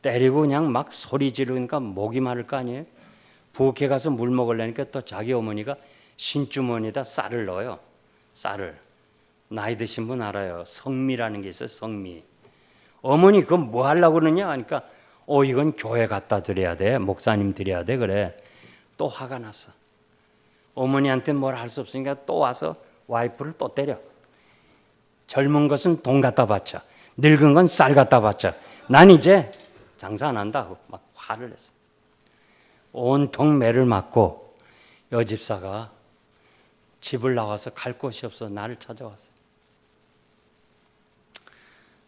때리고 그냥 막 소리 지르니까 목이 마를 거 아니에요. 부엌에 가서 물 먹으려니까 또 자기 어머니가 신주머니에다 쌀을 넣어요. 쌀을. 나이 드신 분 알아요. 성미라는 게 있어요. 성미. 어머니 그건 뭐 하려고 그러냐 하니까 이건 교회 갖다 드려야 돼. 목사님 드려야 돼. 그래. 또 화가 났어. 어머니한테 뭘 할 수 없으니까 또 와서 와이프를 또 때려. 젊은 것은 돈 갖다 바쳐. 늙은 건 쌀 갖다 바쳐. 난 이제 장사 안 한다고 막 화를 냈어. 온통 매를 맞고 여집사가 집을 나와서 갈 곳이 없어 나를 찾아왔어요.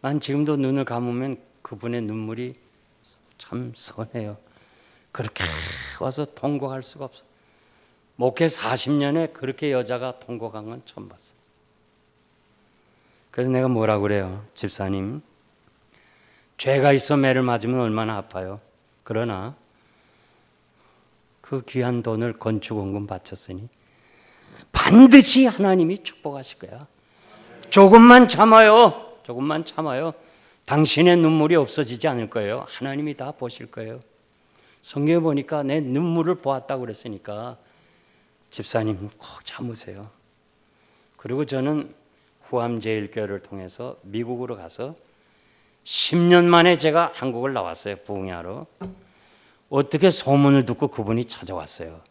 난 지금도 눈을 감으면 그분의 눈물이 참 선해요. 그렇게 와서 통곡할 수가 없어. 목회 40년에 그렇게 여자가 통곡한 건 처음 봤어. 그래서 내가 뭐라고 그래요? 집사님, 죄가 있어 매를 맞으면 얼마나 아파요. 그러나 그 귀한 돈을 건축원금 바쳤으니 반드시 하나님이 축복하실 거야. 조금만 참아요. 조금만 참아요. 당신의 눈물이 없어지지 않을 거예요. 하나님이 다 보실 거예요. 성경에 보니까 내 눈물을 보았다고 그랬으니까 집사님 꼭 참으세요. 그리고 저는 후암제일교회를 통해서 미국으로 가서 10년 만에 제가 한국을 나왔어요. 부흥회하러. 어떻게 소문을 듣고 그분이 찾아왔어요.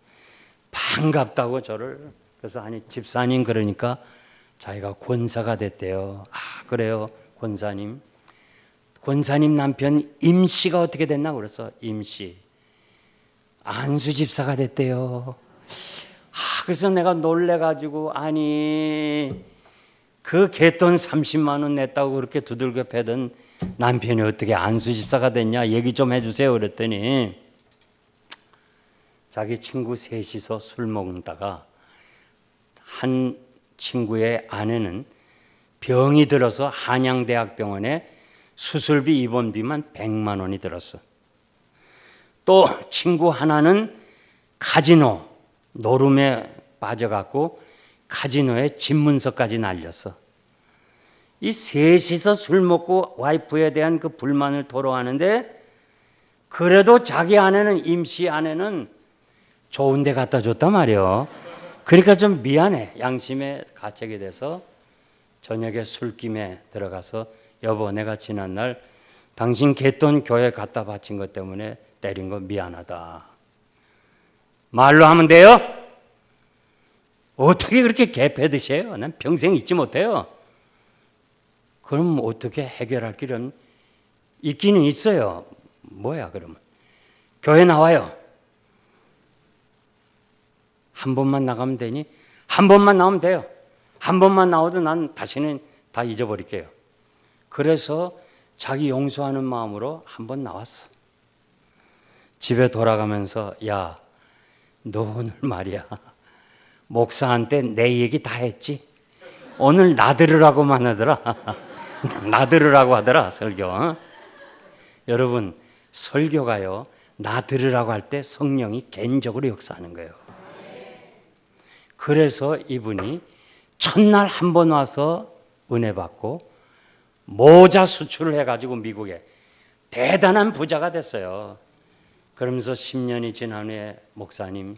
반갑다고 저를. 그래서 아니 집사님 그러니까 자기가 권사가 됐대요. 그래요 권사님. 권사님 남편 임씨가 어떻게 됐나 그래서 임씨. 안수 집사가 됐대요. 그래서 내가 놀래가지고 아니 그 갯돈 30만 원 냈다고 그렇게 두들겨 패던 남편이 어떻게 안수 집사가 됐냐 얘기 좀 해주세요 그랬더니 자기 친구 셋이서 술 먹다가 한 친구의 아내는 병이 들어서 한양대학병원에 수술비 입원비만 100만 원이 들었어. 또 친구 하나는 카지노 노름에 빠져갖고 카지노에 집문서까지 날렸어. 이 셋이서 술 먹고 와이프에 대한 그 불만을 토로하는데 그래도 자기 아내는 임시 아내는 좋은 데 갖다 줬단 말이에요. 그러니까 좀 미안해. 양심에 가책이 돼서 저녁에 술김에 들어가서 여보 내가 지난날 당신 갯돈 교회 갖다 바친 것 때문에 때린 거 미안하다. 말로 하면 돼요? 어떻게 그렇게 개패드세요? 난 평생 잊지 못해요. 그럼 어떻게 해결할 길은 있기는 있어요. 뭐야 그러면? 교회 나와요. 한 번만 나가면 되니? 한 번만 나오면 돼요. 한 번만 나와도 난 다시는 다 잊어버릴게요. 그래서 자기 용서하는 마음으로 한 번 나왔어. 집에 돌아가면서 야, 너 오늘 말이야 목사한테 내 얘기 다 했지? 오늘 나 들으라고만 하더라. 나 들으라고 하더라 설교. 여러분 설교가요 나 들으라고 할 때 성령이 개인적으로 역사하는 거예요. 그래서 이분이 첫날 한 번 와서 은혜 받고 모자 수출을 해가지고 미국에 대단한 부자가 됐어요. 그러면서 10년이 지난 후에 목사님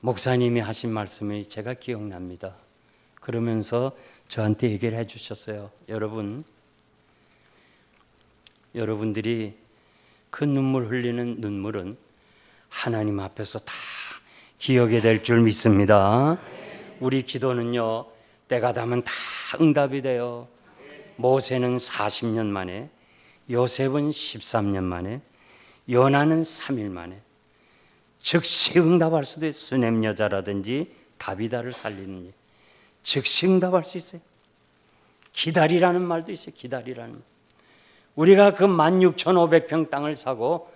목사님이 하신 말씀이 제가 기억납니다. 그러면서 저한테 얘기를 해주셨어요. 여러분들이 그 눈물 흘리는 눈물은 하나님 앞에서 다 기억이 될 줄 믿습니다. 우리 기도는요, 때가 되면 다 응답이 돼요. 모세는 40년 만에, 요셉은 13년 만에, 요나는 3일 만에 즉시 응답할 수도 있어요. 수넴 여자라든지 다비다를 살리는 즉시 응답할 수 있어요. 기다리라는 말도 있어요. 기다리라는 말. 우리가 그 16,500평 땅을 사고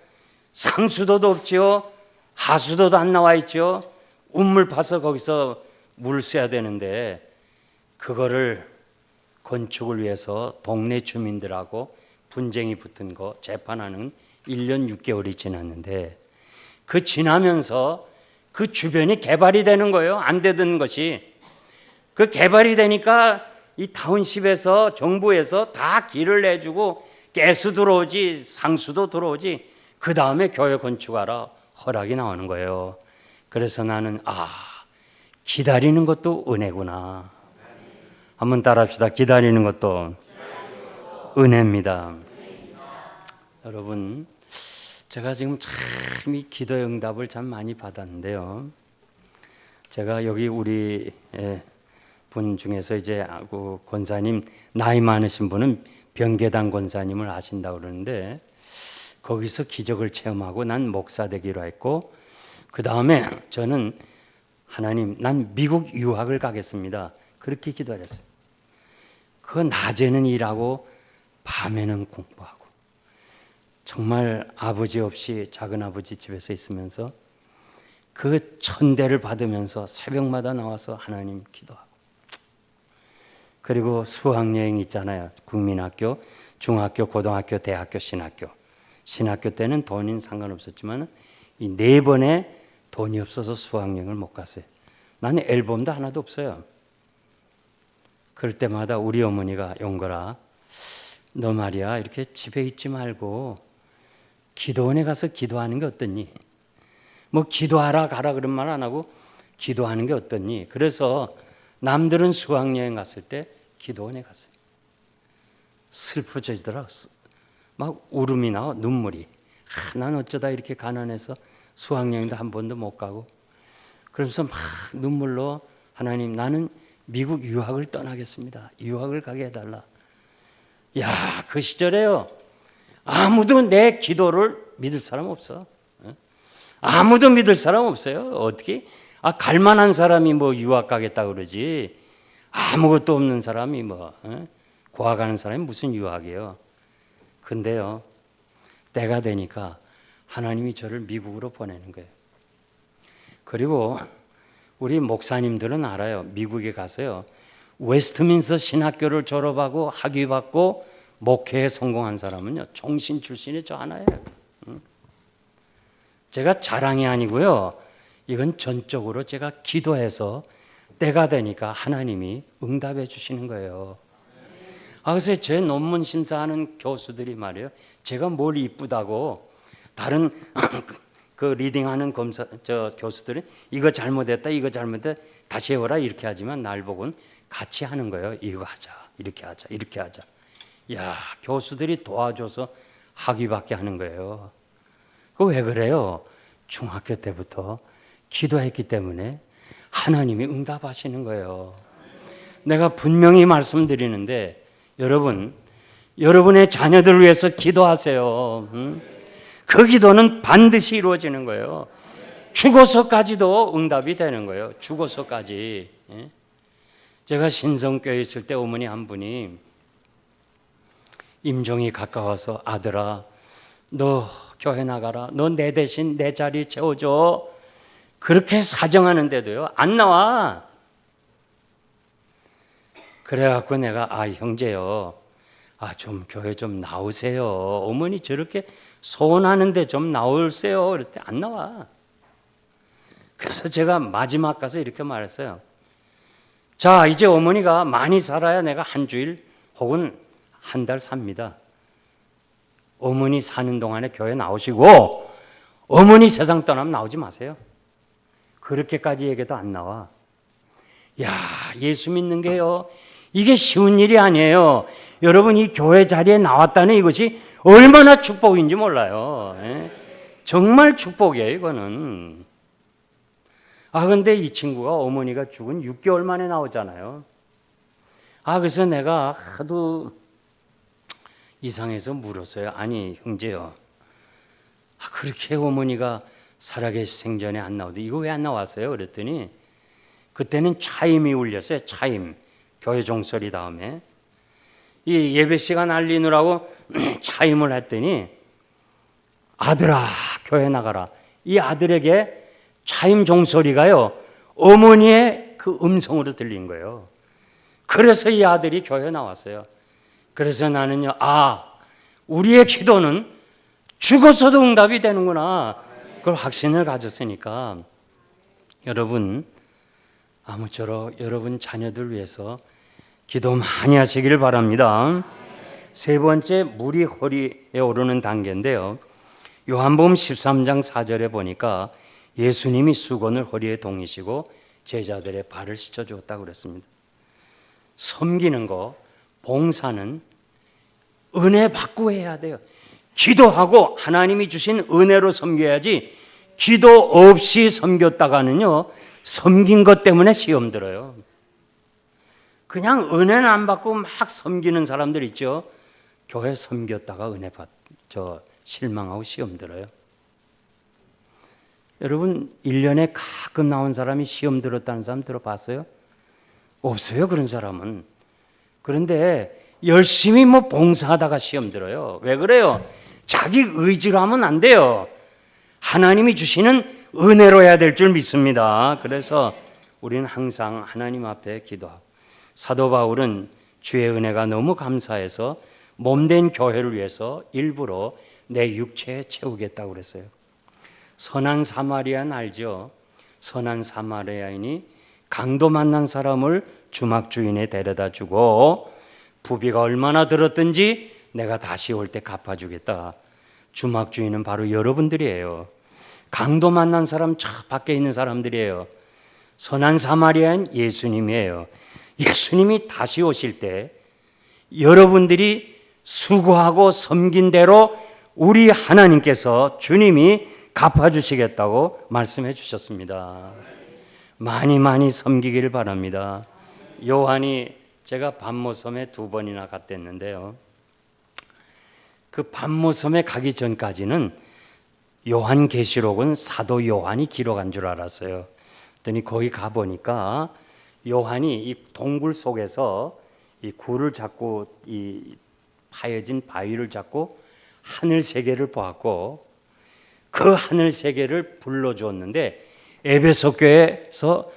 상수도도 없지요, 하수도도 안 나와 있죠. 우물 파서 거기서 물을 써야 되는데 그거를 건축을 위해서 동네 주민들하고 분쟁이 붙은 거 재판하는 1년 6개월이 지났는데 그 지나면서 그 주변이 개발이 되는 거예요. 안 되던 것이. 그 개발이 되니까 이 타운십에서 정부에서 다 길을 내주고 가스 들어오지 상수도 들어오지 그 다음에 교회 건축하라 허락이 나오는 거예요. 그래서 나는 기다리는 것도 은혜구나. 한번 따라합시다. 기다리는 것도 은혜입니다. 여러분, 제가 지금 참 이 기도의 응답을 참 많이 받았는데요. 제가 여기 우리 분 중에서 이제 그 권사님 나이 많으신 분은 변계당 권사님을 아신다고 그러는데 거기서 기적을 체험하고 난 목사 되기로 했고 그 다음에 저는 하나님 난 미국 유학을 가겠습니다. 그렇게 기도했어요. 그 낮에는 일하고 밤에는 공부하고 정말 아버지 없이 작은아버지 집에서 있으면서 그 천대를 받으면서 새벽마다 나와서 하나님 기도하고 그리고 수학여행 있잖아요. 국민학교, 중학교, 고등학교, 대학교, 신학교. 신학교 때는 돈은 상관없었지만 이 4번에 돈이 없어서 수학여행을 못 갔어요. 나는 앨범도 하나도 없어요. 그럴 때마다 우리 어머니가 용거라 너 말이야 이렇게 집에 있지 말고 기도원에 가서 기도하는 게 어떻니? 뭐 기도하라 가라 그런 말 안 하고 기도하는 게 어떻니? 그래서 남들은 수학여행 갔을 때 기도원에 갔어요. 슬퍼지더라. 막 울음이 나와 눈물이. 난 어쩌다 이렇게 가난해서 수학여행도 한 번도 못 가고 그러면서 막 눈물로 하나님 나는 미국 유학을 떠나겠습니다. 유학을 가게 해달라. 야, 그 시절에요. 아무도 내 기도를 믿을 사람 없어. 아무도 믿을 사람 없어요. 어떻게? 갈만한 사람이 뭐 유학 가겠다 그러지. 아무것도 없는 사람이 뭐 고아 가는 사람이 무슨 유학이에요. 근데요. 때가 되니까 하나님이 저를 미국으로 보내는 거예요. 그리고 우리 목사님들은 알아요. 미국에 가서요. 웨스트민스터 신학교를 졸업하고 학위받고 목회에 성공한 사람은요. 총신 출신이 저 하나예요. 제가 자랑이 아니고요. 이건 전적으로 제가 기도해서 때가 되니까 하나님이 응답해 주시는 거예요. 그래서 제 논문 심사하는 교수들이 말이에요. 제가 뭘 이쁘다고 다른 그 리딩하는 교수들이 이거 잘못했다, 이거 잘못했다, 다시 해보라 이렇게 하지만 날 보고는 같이 하는 거예요. 이거 하자, 이렇게 하자, 이렇게 하자. 야, 교수들이 도와줘서 학위받게 하는 거예요. 그 왜 그래요? 중학교 때부터 기도했기 때문에 하나님이 응답하시는 거예요. 내가 분명히 말씀드리는데 여러분, 여러분의 자녀들을 위해서 기도하세요. 그 기도는 반드시 이루어지는 거예요. 죽어서까지도 응답이 되는 거예요. 죽어서까지. 제가 신성교회에 있을 때 어머니 한 분이 임종이 가까워서 아들아 너 교회 나가라. 너 내 대신 내 자리 채워줘. 그렇게 사정하는데도요. 안 나와. 그래갖고 내가 형제요. 좀 교회 좀 나오세요. 어머니 저렇게 소원하는데 좀 나오세요. 그럴 때 안 나와. 그래서 제가 마지막 가서 이렇게 말했어요. 자, 이제 어머니가 많이 살아야 내가 한 주일 혹은 한 달 삽니다. 어머니 사는 동안에 교회 나오시고 어머니 세상 떠나면 나오지 마세요. 그렇게까지 얘기도 안 나와. 야, 예수 믿는 게요, 이게 쉬운 일이 아니에요. 여러분, 이 교회 자리에 나왔다는 이것이 얼마나 축복인지 몰라요. 예? 정말 축복이에요, 이거는. 근데 이 친구가 어머니가 죽은 6개월 만에 나오잖아요. 그래서 내가 하도 이상해서 물었어요. 아니, 형제요. 그렇게 어머니가 살아계신 생전에 안 나오는데 이거 왜 안 나왔어요? 그랬더니 그때는 차임이 울렸어요. 차임. 교회 종소리 다음에. 이 예배 시간 알리느라고 차임을 했더니 아들아, 교회 나가라. 이 아들에게 차임 종소리가요, 어머니의 그 음성으로 들린 거예요. 그래서 이 아들이 교회 나왔어요. 그래서 나는요, 우리의 기도는 죽었어도 응답이 되는구나. 그걸 확신을 가졌으니까 여러분, 아무쪼록 여러분 자녀들 위해서 기도 많이 하시길 바랍니다. 세 번째, 물이 허리에 오르는 단계인데요. 요한복음 13장 4절에 보니까 예수님이 수건을 허리에 동이시고 제자들의 발을 씻어주었다고 그랬습니다. 섬기는 거, 봉사는 은혜 받고 해야 돼요. 기도하고 하나님이 주신 은혜로 섬겨야지, 기도 없이 섬겼다가는요, 섬긴 것 때문에 시험 들어요. 그냥 은혜는 안 받고 막 섬기는 사람들 있죠. 교회 섬겼다가 실망하고 시험 들어요. 여러분, 1년에 가끔 나온 사람이 시험 들었다는 사람 들어봤어요? 없어요, 그런 사람은. 그런데 열심히 봉사하다가 시험 들어요. 왜 그래요? 자기 의지로 하면 안 돼요. 하나님이 주시는 은혜로 해야 될 줄 믿습니다. 그래서 우리는 항상 하나님 앞에 기도하고, 사도 바울은 주의 은혜가 너무 감사해서 몸된 교회를 위해서 일부러 내 육체에 채우겠다고 그랬어요. 선한 사마리아인 알죠? 선한 사마리아인이 강도 만난 사람을 주막 주인에 데려다 주고 부비가 얼마나 들었든지 내가 다시 올 때 갚아주겠다. 주막 주인은 바로 여러분들이에요. 강도 만난 사람 저 밖에 있는 사람들이에요. 선한 사마리아인 예수님이에요. 예수님이 다시 오실 때 여러분들이 수고하고 섬긴 대로 우리 하나님께서, 주님이 갚아주시겠다고 말씀해 주셨습니다. 많이 많이 섬기기를 바랍니다. 요한이, 제가 반모섬에 2번이나 갔댔는데요, 그 반모섬에 가기 전까지는 요한계시록은 사도 요한이 기록한 줄 알았어요. 그랬더니 거기 가보니까 요한이 이 동굴 속에서 이 굴을 잡고, 이 파여진 바위를 잡고 하늘 세계를 보았고, 그 하늘 세계를 불러주었는데, 에베소 교회에서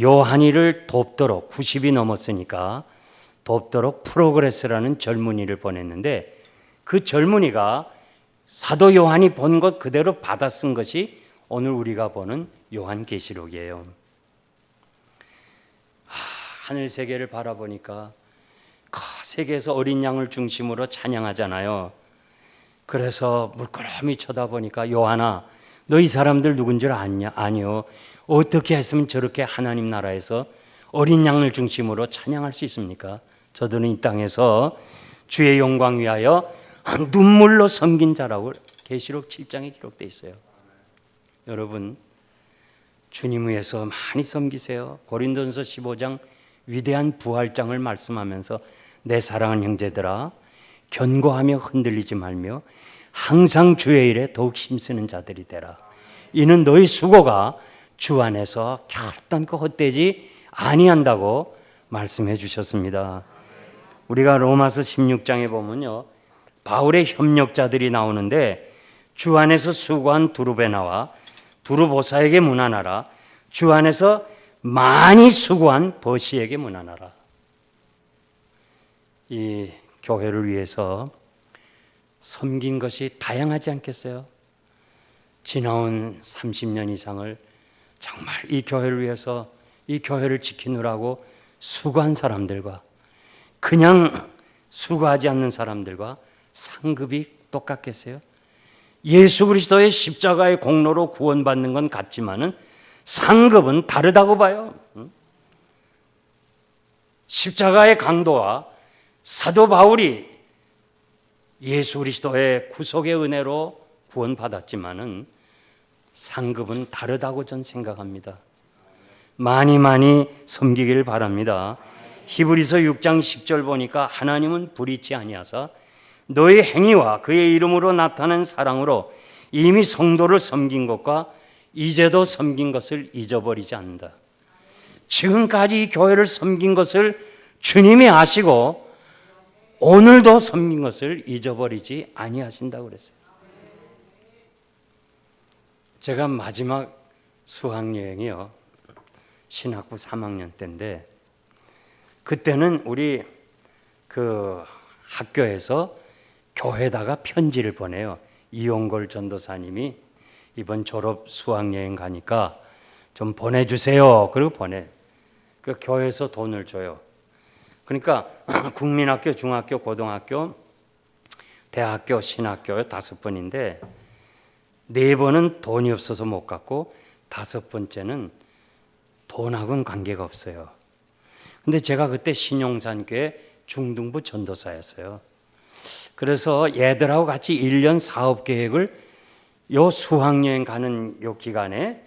요한이를 돕도록, 90이 넘었으니까 돕도록 프로그레스라는 젊은이를 보냈는데, 그 젊은이가 사도 요한이 본 것 그대로 받아 쓴 것이 오늘 우리가 보는 요한계시록이에요. 하늘 세계를 바라보니까 그 세계에서 어린 양을 중심으로 찬양하잖아요. 그래서 물끄러미 쳐다보니까, 요한아, 너 이 사람들 누군 줄 아냐? 아니요. 어떻게 했으면 저렇게 하나님 나라에서 어린 양을 중심으로 찬양할 수 있습니까? 저들은 이 땅에서 주의 영광 위하여 눈물로 섬긴 자라고 계시록 7장에 기록되어 있어요. 여러분, 주님 위해서 많이 섬기세요. 고린도전서 15장 위대한 부활장을 말씀하면서, 내 사랑하는 형제들아, 견고하며 흔들리지 말며 항상 주의 일에 더욱 힘쓰는 자들이 되라. 이는 너희 수고가 주 안에서 결단코 헛되지 아니한다고 말씀해 주셨습니다. 우리가 로마서 16장에 보면요, 바울의 협력자들이 나오는데, 주 안에서 수고한 두루베나와 두루보사에게 문안하라. 주 안에서 많이 수고한 버시에게 문안하라. 이 교회를 위해서 섬긴 것이 다양하지 않겠어요? 지나온 30년 이상을 정말 이 교회를 위해서, 이 교회를 지키느라고 수고한 사람들과 그냥 수고하지 않는 사람들과 상급이 똑같겠어요? 예수 그리스도의 십자가의 공로로 구원받는 건 같지만은 상급은 다르다고 봐요. 십자가의 강도와 사도 바울이 예수 그리스도의 구속의 은혜로 구원받았지만은 상급은 다르다고 전 생각합니다. 많이 섬기길 바랍니다. 히브리서 6장 10절 보니까 하나님은 불의치 아니하사 너의 행위와 그의 이름으로 나타난 사랑으로 이미 성도를 섬긴 것과 이제도 섬긴 것을 잊어버리지 않는다. 지금까지 이 교회를 섬긴 것을 주님이 아시고 오늘도 섬긴 것을 잊어버리지 아니하신다고 그랬어요. 제가 마지막 수학여행이요, 신학부 3학년 때인데, 그때는 우리 그 학교에서 교회에다가 편지를 보내요. 이용걸 전도사님이 이번 졸업 수학여행 가니까 좀 보내주세요. 그리고 보내. 그 교회에서 돈을 줘요. 그러니까 국민학교, 중학교, 고등학교, 대학교, 신학교 5번인데 4번은 돈이 없어서 못 갔고 5번째는 돈하고는 관계가 없어요. 근데 제가 그때 신용산교회 중등부 전도사였어요. 그래서 얘들하고 같이 1년 사업 계획을 요 수학여행 가는 요 기간에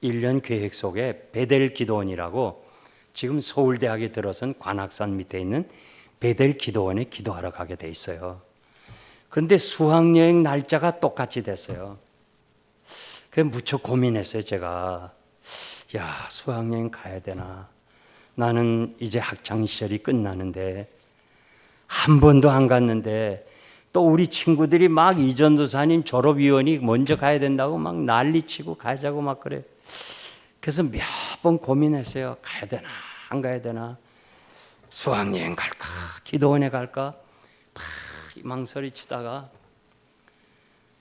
1년 계획 속에 베델 기도원이라고 지금 서울대학에 들어선 관악산 밑에 있는 베델 기도원에 기도하러 가게 돼 있어요. 그런데 수학여행 날짜가 똑같이 됐어요. 그래서 무척 고민했어요. 제가 야, 수학여행 가야 되나? 나는 이제 학창시절이 끝나는데 한 번도 안 갔는데 또 우리 친구들이 막 이전도사님 졸업위원이 먼저 가야 된다고 막 난리치고 가자고 막 그래. 그래서 몇 번 고민했어요. 가야 되나 안 가야 되나? 수학여행 갈까? 기도원에 갈까? 막 망설이 치다가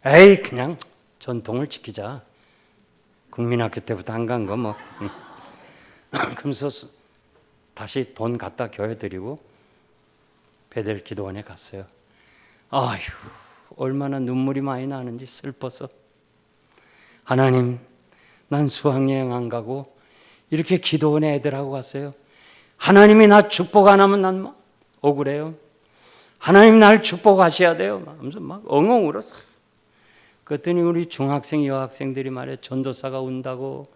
에이 그냥 전통을 지키자. 국민학교 때부터 안 간 거 뭐. 그러면서 다시 돈 갖다 교회 드리고 베델 기도원에 갔어요. 아휴, 얼마나 눈물이 많이 나는지 슬퍼서. 하나님, 난 수학여행 안 가고 이렇게 기도원에 애들하고 갔어요. 하나님이 나 축복 안 하면 난 막 억울해요. 하나님 날 축복하셔야 돼요. 하면서 막 엉엉 울었어. 그랬더니 우리 중학생, 여학생들이 말이야, 전도사가 운다고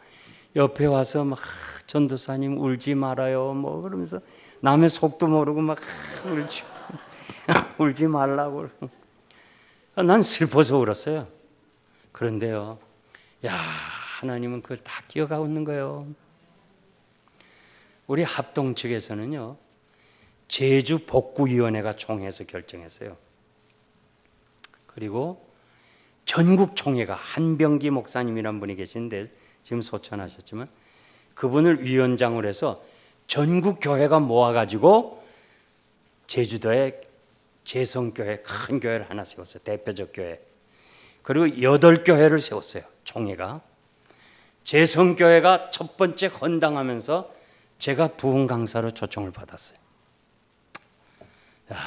옆에 와서 막 전도사님 울지 말아요. 뭐 그러면서 남의 속도 모르고 막 울지 말라고. 난 슬퍼서 울었어요. 그런데요, 야, 하나님은 그걸 다 기억하고 있는 거예요. 우리 합동 측에서는요, 제주 복구위원회가 총회에서 결정했어요. 그리고 전국 총회가 한병기 목사님이란 분이 계신데 지금 소천하셨지만 그분을 위원장으로 해서 전국 교회가 모아가지고 제주도에 재성교회 큰 교회를 하나 세웠어요. 대표적 교회. 그리고 8교회를 세웠어요. 총회가. 재성교회가 첫 번째 헌당하면서 제가 부흥 강사로 초청을 받았어요. 야,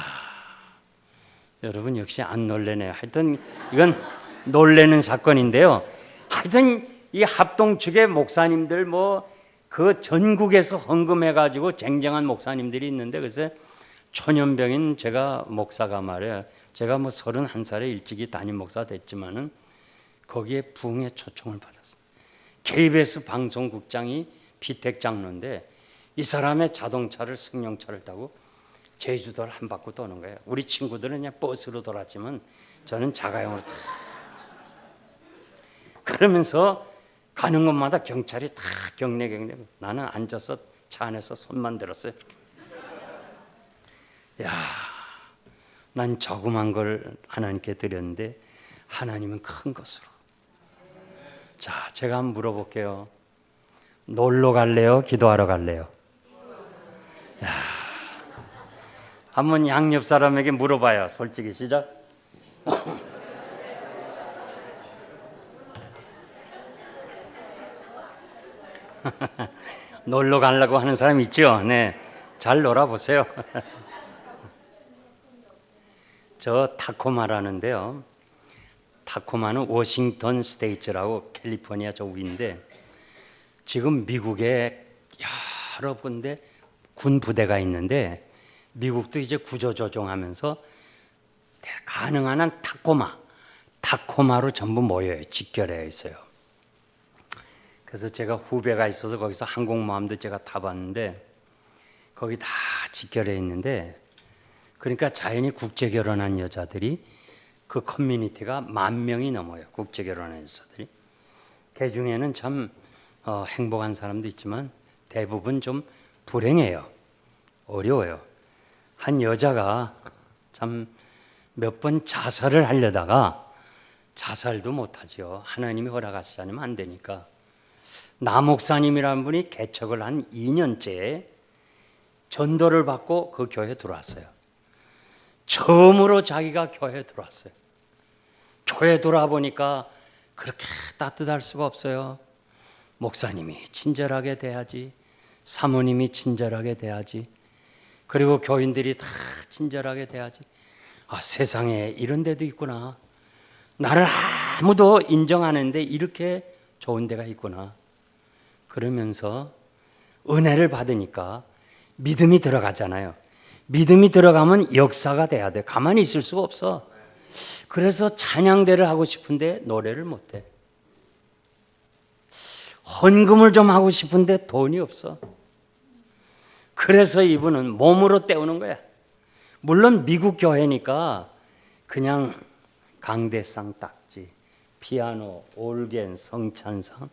여러분 역시 안 놀래네요. 하여튼 이건 놀래는 사건인데요. 하여튼 이 합동 측의 목사님들 뭐 그 전국에서 헌금해가지고 쟁쟁한 목사님들이 있는데 그래서 초년병인 제가 목사가 말이에요. 제가 뭐 31살에 일찍이 담임 목사 됐지만은 거기에 부흥의 초청을 받았어요. KBS 방송국장이 피택 장로인데 이 사람의 자동차를 승용차를 타고 제주도를 한 바퀴 도는 거예요. 우리 친구들은 그냥 버스로 돌았지만 저는 자가용으로 다. 그러면서 가는 곳마다 경찰이 다 경례. 나는 앉아서 차 안에서 손만 들었어요. 야, 난 조그만 걸 하나님께 드렸는데 하나님은 큰 것으로. 자, 제가 한번 물어볼게요. 놀러 갈래요? 기도하러 갈래요? 야, 한번 양옆 사람에게 물어봐요. 솔직히 시작. 놀러 가려고 하는 사람 있죠? 네, 잘 놀아보세요. 저 타코마라는데요. 타코마는 워싱턴 스테이츠라고 캘리포니아州인데 지금 미국에 여러 군데 군 부대가 있는데 미국도 이제 구조조정하면서 가능한 한 타코마로 전부 모여요. 직결해 있어요. 그래서 제가 후배가 있어서 거기서 항공모함도 제가 타봤는데 거기 다 직결해 있는데 그러니까 자연히 국제 결혼한 여자들이 그 커뮤니티가 10,000명이 넘어요. 국제 결혼한 여자들이. 그 중에는 참 행복한 사람도 있지만 대부분 좀 불행해요. 어려워요. 한 여자가 참 몇 번 자살을 하려다가 자살도 못하죠. 하나님이 허락하시지 않으면 안 되니까. 나 목사님이라는 분이 개척을 한 2년째 전도를 받고 그 교회에 들어왔어요. 처음으로 자기가 교회에 들어왔어요. 교회에 돌아보니까 그렇게 따뜻할 수가 없어요. 목사님이 친절하게 대하지, 사모님이 친절하게 대하지, 그리고 교인들이 다 친절하게 대하지. 아, 세상에 이런 데도 있구나. 나를 아무도 인정하는데 이렇게 좋은 데가 있구나. 그러면서 은혜를 받으니까 믿음이 들어가잖아요. 믿음이 들어가면 역사가 돼야 돼. 가만히 있을 수가 없어. 그래서 찬양대를 하고 싶은데 노래를 못해. 헌금을 좀 하고 싶은데 돈이 없어. 그래서 이분은 몸으로 때우는 거야. 물론 미국 교회니까 그냥 강대상 딱지, 피아노, 올겐, 성찬상,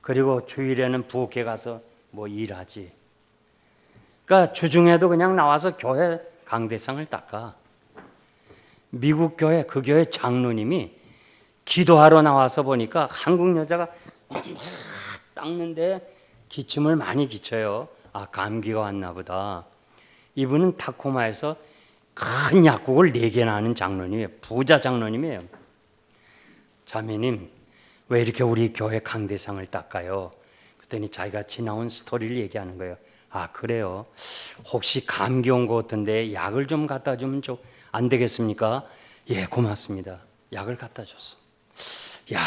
그리고 주일에는 부엌에 가서 뭐 일하지. 그러니까 주중에도 그냥 나와서 교회 강대상을 닦아. 미국 교회, 그 교회 장로님이 기도하러 나와서 보니까 한국 여자가 닦는데 기침을 많이 기쳐요. 아, 감기가 왔나 보다. 이분은 타코마에서 큰 약국을 4개나 하는 장로님이에요. 부자 장로님이에요. 자매님, 왜 이렇게 우리 교회 강대상을 닦아요? 그랬더니 자기가 지나온 스토리를 얘기하는 거예요. 아, 그래요? 혹시 감기 온 것 같은데 약을 좀 갖다 주면 좀 안 되겠습니까? 예, 고맙습니다. 약을 갖다 줬어. 야,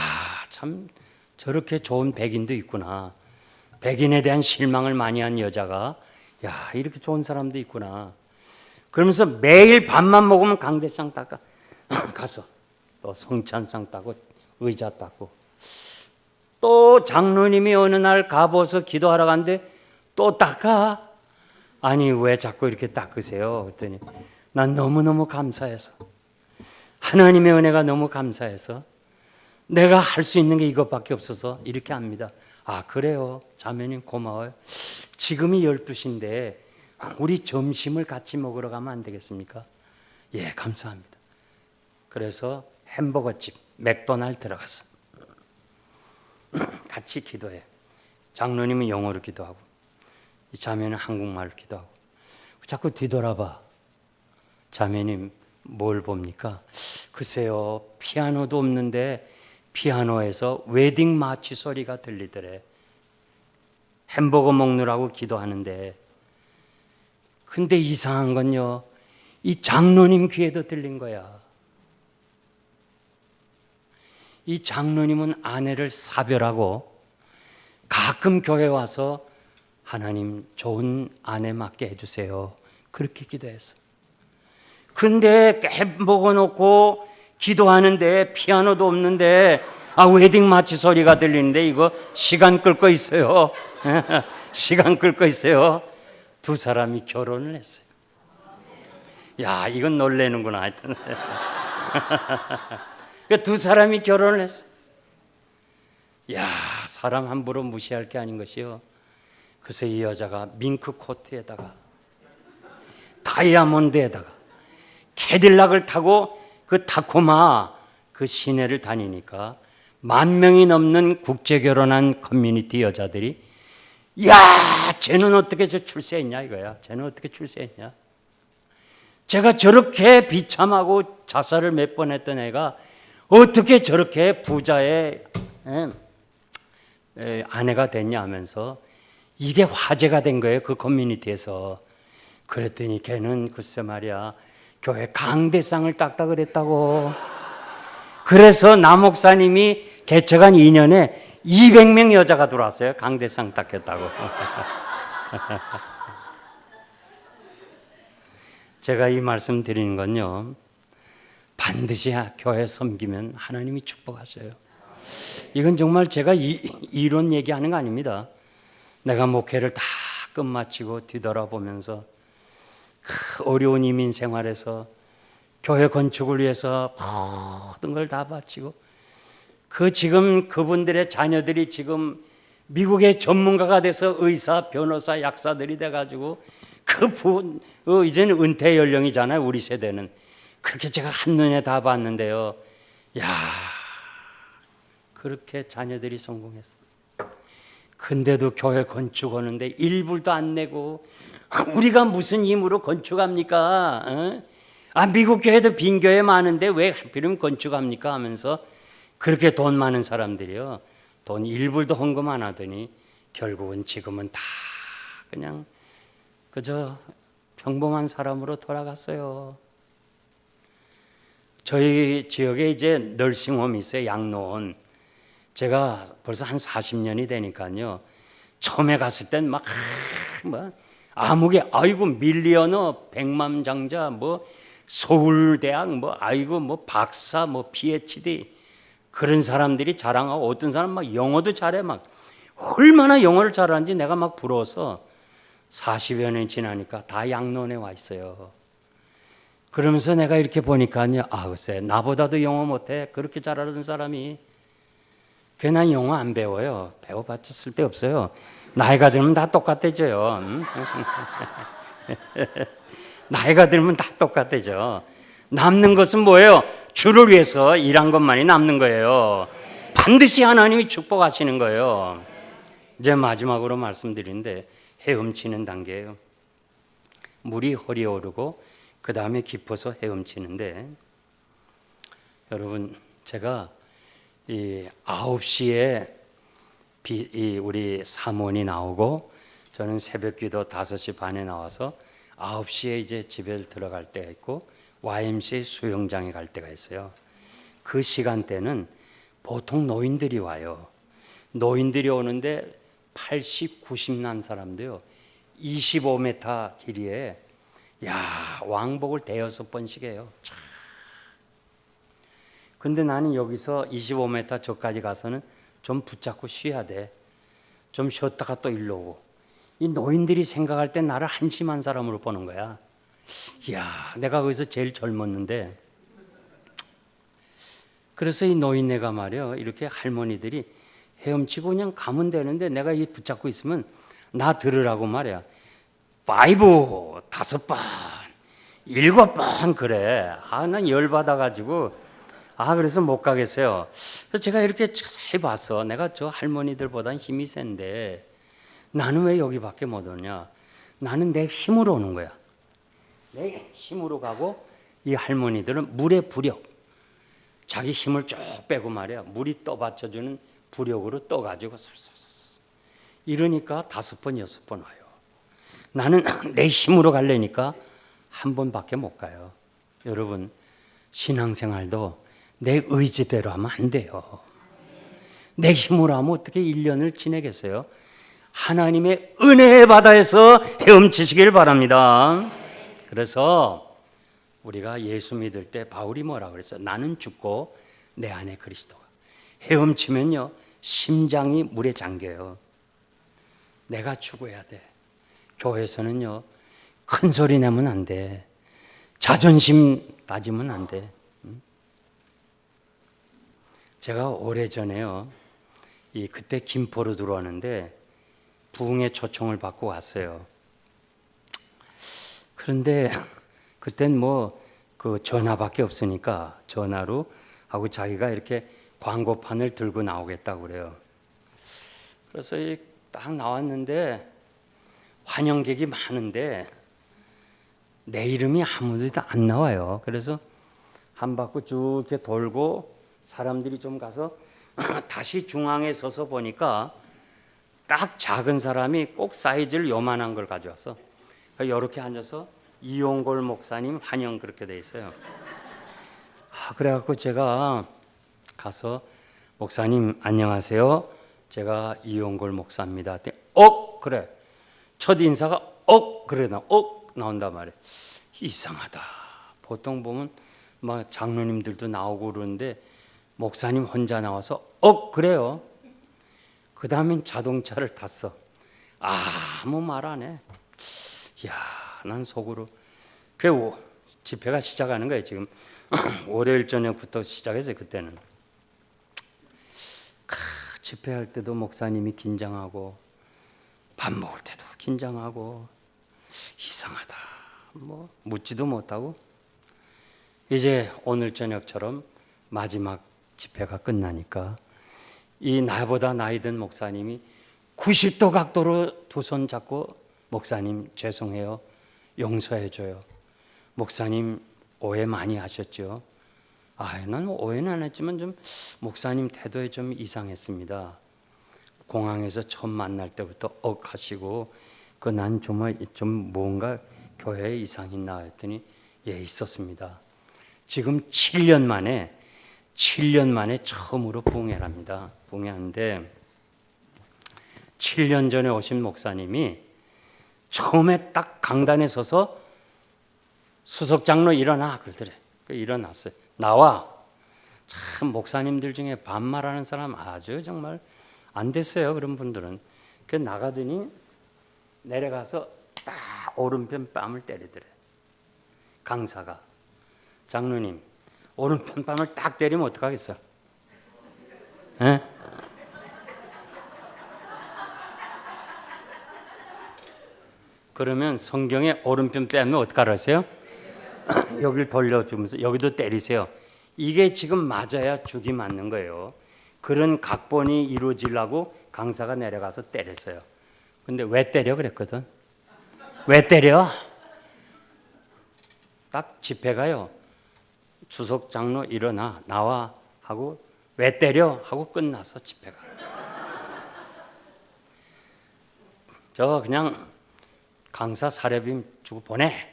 참 저렇게 좋은 백인도 있구나. 백인에 대한 실망을 많이 한 여자가 야, 이렇게 좋은 사람도 있구나. 그러면서 매일 밥만 먹으면 강대상 닦아. 가서 또 성찬상 닦고 의자 닦고. 또 장로님이 어느 날 가보서 기도하러 갔는데 또 닦아. 아니, 왜 자꾸 이렇게 닦으세요? 그랬더니 난 너무너무 감사해서, 하나님의 은혜가 너무 감사해서 내가 할 수 있는 게 이것밖에 없어서 이렇게 합니다. 아, 그래요? 자매님 고마워요. 지금이 12시인데 우리 점심을 같이 먹으러 가면 안 되겠습니까? 예, 감사합니다. 그래서 햄버거집 맥도날드 들어갔어. 같이 기도해. 장로님은 영어로 기도하고 이 자매는 한국말로 기도하고. 자꾸 뒤돌아봐. 자매님 뭘 봅니까? 글쎄요, 피아노도 없는데 피아노에서 웨딩 마치 소리가 들리더래. 햄버거 먹느라고 기도하는데. 근데 이상한 건요, 이 장로님 귀에도 들린 거야. 이 장로님은 아내를 사별하고 가끔 교회 와서 하나님 좋은 아내 맞게 해주세요. 그렇게 기도했어. 근데 햄버거 놓고 기도하는데 피아노도 없는데 아, 웨딩 마치 소리가 들리는데 이거 시간 끌 거 있어요. 시간 끌 거 있어요. 두 사람이 결혼을 했어요. 야, 이건 놀래는구나. 하여튼. 두 사람이 결혼을 했어요. 야, 사람 함부로 무시할 게 아닌 것이요. 그래서 이 여자가 밍크 코트에다가 다이아몬드에다가 캐딜락을 타고 그 타코마 그 시내를 다니니까 10,000명이 넘는 국제 결혼한 커뮤니티 여자들이 야, 쟤는 어떻게 저 출세했냐 이거야. 쟤는 어떻게 출세했냐. 제가 저렇게 비참하고 자살을 몇 번 했던 애가 어떻게 저렇게 부자의 아내가 됐냐 하면서 이게 화제가 된 거예요. 그 커뮤니티에서. 그랬더니 걔는 글쎄 말이야, 교회 강대상을 닦다 그랬다고. 그래서 나 목사님이 개척한 2년에 200명 여자가 들어왔어요. 강대상 닦였다고. 제가 이 말씀 드리는 건요, 반드시 교회 섬기면 하나님이 축복하셔요. 이건 정말 제가 이론 얘기하는 거 아닙니다. 내가 목회를 다 끝마치고 뒤돌아보면서 그 어려운 이민 생활에서 교회 건축을 위해서 모든 걸 다 바치고, 지금 그분들의 자녀들이 지금 미국의 전문가가 돼서 의사, 변호사, 약사들이 돼가지고 이제는 은퇴 연령이잖아요. 우리 세대는. 그렇게 제가 한눈에 다 봤는데요. 야, 그렇게 자녀들이 성공했어. 근데도 교회 건축하는데 일불도 안 내고, 우리가 무슨 힘으로 건축합니까? 미국 교회도 빈 교회 많은데 왜 하필이면 건축합니까? 하면서 그렇게 돈 많은 사람들이요, 돈 일불도 헌금 안 하더니 결국은 지금은 다 그냥 그저 평범한 사람으로 돌아갔어요. 저희 지역에 이제 널싱홈이 있어요. 양로원. 제가 벌써 한 40년이 되니까요, 처음에 갔을 땐 막 아무개, 아이고 밀리언어, 백만장자, 서울대학, 박사, PhD 그런 사람들이 자랑하고, 어떤 사람 막 영어도 잘해. 얼마나 영어를 잘하는지 내가 막 부러워서 40여 년 지나니까 다 양론에 와 있어요. 그러면서 내가 이렇게 보니까요, 글쎄 나보다도 영어 못해. 그렇게 잘하는 사람이. 괜한 영어 안 배워요. 배워봤자 쓸데없어요. 나이가 들면 다 똑같아져요. 나이가 들면 다 똑같아져. 남는 것은 뭐예요? 주를 위해서 일한 것만이 남는 거예요. 반드시 하나님이 축복하시는 거예요. 이제 마지막으로 말씀드리는데, 헤엄치는 단계예요. 물이 허리에 오르고 그 다음에 깊어서 헤엄치는데, 여러분, 제가 9시에 우리 사모니 나오고, 저는 새벽 기도 5시 반에 나와서 9시에 이제 집에 들어갈 때가 있고, YMCA 수영장에 갈 때가 있어요. 그 시간대는 보통 노인들이 와요. 노인들이 오는데 80, 90 난 사람도요, 25m 길이에 왕복을 대여섯 번씩 해요. 근데 나는 여기서 25m 저까지 가서는 좀 붙잡고 쉬어야 돼. 좀 쉬었다가 또 일로 오고. 이 노인들이 생각할 때 나를 한심한 사람으로 보는 거야. 내가 거기서 제일 젊었는데. 그래서 이 노인네가 말이야, 이렇게 할머니들이 헤엄치고 그냥 가면 되는데, 내가 이 붙잡고 있으면 나 들으라고 말이야. 5, 5번, 7번 그래. 난 열받아가지고, 그래서 못 가겠어요. 그래서 제가 이렇게 자세히 봐서, 내가 저 할머니들보다는 힘이 센데 나는 왜 여기밖에 못 오냐? 나는 내 힘으로 오는 거야. 내 힘으로 가고, 이 할머니들은 물의 부력, 자기 힘을 쭉 빼고 말이야, 물이 떠받쳐주는 부력으로 떠가지고 설설설. 이러니까 5번, 6번 와요. 나는 내 힘으로 가려니까 한 번밖에 못 가요. 여러분, 신앙생활도 내 의지대로 하면 안 돼요. 내 힘으로 하면 어떻게 1년을 지내겠어요? 하나님의 은혜의 바다에서 헤엄치시길 바랍니다. 그래서 우리가 예수 믿을 때 바울이 뭐라 그랬어요? 나는 죽고 내 안에 그리스도가. 헤엄치면요, 심장이 물에 잠겨요. 내가 죽어야 돼. 교회에서는요, 큰 소리 내면 안 돼. 자존심 따지면 안 돼. 제가 오래전에요, 그때 김포로 들어왔는데 부흥의 초청을 받고 왔어요. 그런데 그땐 그 전화밖에 없으니까 전화로 하고, 자기가 이렇게 광고판을 들고 나오겠다고 그래요. 그래서 딱 나왔는데 환영객이 많은데 내 이름이 아무데도 안 나와요. 그래서 한 바퀴 쭉 이렇게 돌고 사람들이 좀 가서 다시 중앙에 서서 보니까 딱 작은 사람이 꼭 사이즈를 요만한 걸 가져와서 이렇게 앉아서 이용골 목사님 환영 그렇게 돼 있어요. 그래갖고 제가 가서 목사님 안녕하세요. 제가 이용골 목사입니다. 그래. 첫 인사가 그래 나온단 말이에요. 이상하다. 보통 보면 막 장로님들도 나오고 그러는데 목사님 혼자 나와서 그래요. 그 다음엔 자동차를 탔어. 아무 말 안 해. 이야, 난 속으로 그 집회가 시작하는 거예요. 지금 월요일 저녁부터 시작했어요. 그때는 집회할 때도 목사님이 긴장하고 밥 먹을 때도 긴장하고 이상하다. 뭐 묻지도 못하고 이제 오늘 저녁처럼 마지막 집회가 끝나니까 이 나보다 나이 든 목사님이 90도 각도로 두 손 잡고 목사님 죄송해요. 용서해 줘요. 목사님 오해 많이 하셨죠? 난 오해는 안 했지만 좀 목사님 태도에 좀 이상했습니다. 공항에서 처음 만날 때부터 하시고 난 정말 좀 뭔가 교회에 이상이 있나 했더니 있었습니다. 지금 7년 만에 처음으로 부흥회랍니다. 부흥회인데 7년 전에 오신 목사님이 처음에 딱 강단에 서서 수석장로 일어나 그러더래. 일어났어요. 나와. 참 목사님들 중에 반말하는 사람 아주 정말 안 됐어요. 그런 분들은. 그 나가더니 내려가서 딱 오른편 뺨을 때리더래. 강사가. 장로님 오른편 뺨을 딱 때리면 어떡하겠어? 에? 그러면 성경에 오른편 뺨을 어떡하라세요? 여기를 돌려주면서 여기도 때리세요. 이게 지금 맞아야 죽이 맞는 거예요. 그런 각본이 이루어지려고 강사가 내려가서 때렸어요. 근데 왜 때려 그랬거든. 왜 때려? 딱 집회가요. 주석 장로 일어나 나와 하고 왜 때려? 하고 끝나서 집회가. 저 그냥 강사 사례비 주고 보내.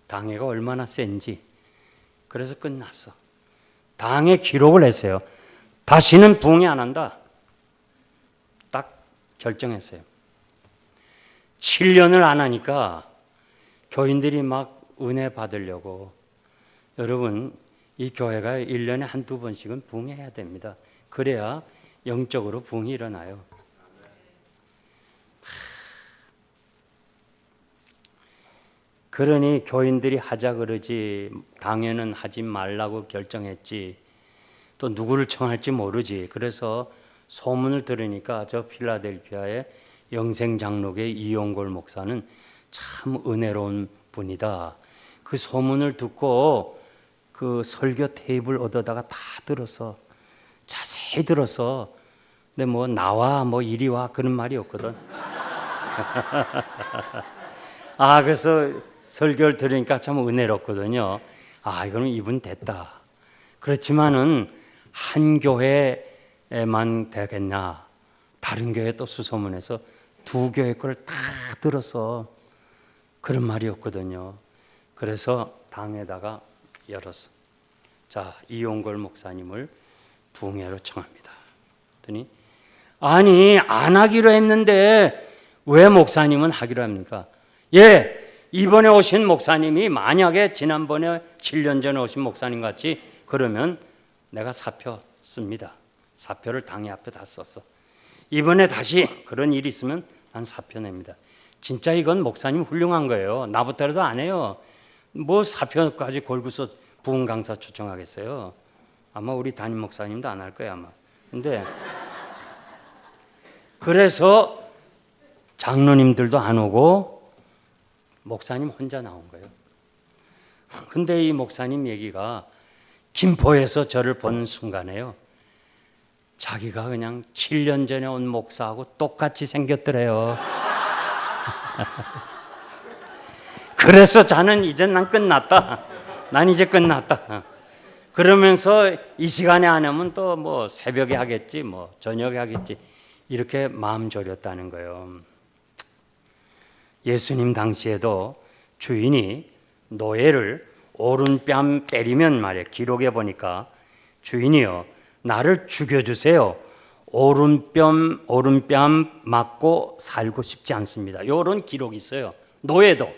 당회가 얼마나 센지. 그래서 끝났어. 당회 기록을 했어요. 다시는 부흥회 안 한다. 딱 결정했어요. 7년을 안 하니까 교인들이 막 은혜 받으려고. 여러분 이 교회가 1년에 한두 번씩은 부흥해야 됩니다. 그래야 영적으로 부흥이 일어나요. 그러니 교인들이 하자 그러지 당연은 하지 말라고 결정했지. 또 누구를 청할지 모르지. 그래서 소문을 들으니까 저 필라델피아의 영생장로계 이용골 목사는 참 은혜로운 분이다. 그 소문을 듣고 그 설교 테이블 얻어다가 다 들어서 자세히 들어서 근데 뭐 나와 뭐 이리 와 그런 말이 없거든. 그래서 설교를 들으니까 참 은혜롭거든요. 이거는 이분 됐다. 그렇지만은 한 교회에만 되겠냐? 다른 교회 또 수소문해서 두 교회 걸 다 들어서 그런 말이 없거든요. 그래서 당에다가 열었어. 자, 이용걸 목사님을 부흥회로 청합니다. 그랬더니 아니 안 하기로 했는데 왜 목사님은 하기로 합니까? 이번에 오신 목사님이 만약에 지난번에 7년 전에 오신 목사님 같이 그러면 내가 사표 씁니다. 사표를 당회 앞에 다 썼어. 이번에 다시 그런 일이 있으면 난 사표 냅니다. 진짜 이건 목사님 훌륭한 거예요. 나부터라도 안 해요. 뭐 사표까지 걸고서 부흥 강사 초청하겠어요. 아마 우리 담임 목사님도 안 할 거예요 아마. 근데 그래서 장로님들도 안 오고 목사님 혼자 나온 거예요. 근데 이 목사님 얘기가 김포에서 저를 본 순간에요. 자기가 그냥 7년 전에 온 목사하고 똑같이 생겼더래요. 그래서 자는 이제 난 끝났다. 난 이제 끝났다. 그러면서 이 시간에 안 하면 또 뭐 새벽에 하겠지, 뭐 저녁에 하겠지. 이렇게 마음 졸였다는 거예요. 예수님 당시에도 주인이 노예를 오른뺨 때리면 말이에요. 기록에 보니까 주인이요 나를 죽여주세요. 오른뺨 맞고 살고 싶지 않습니다. 이런 기록이 있어요. 노예도.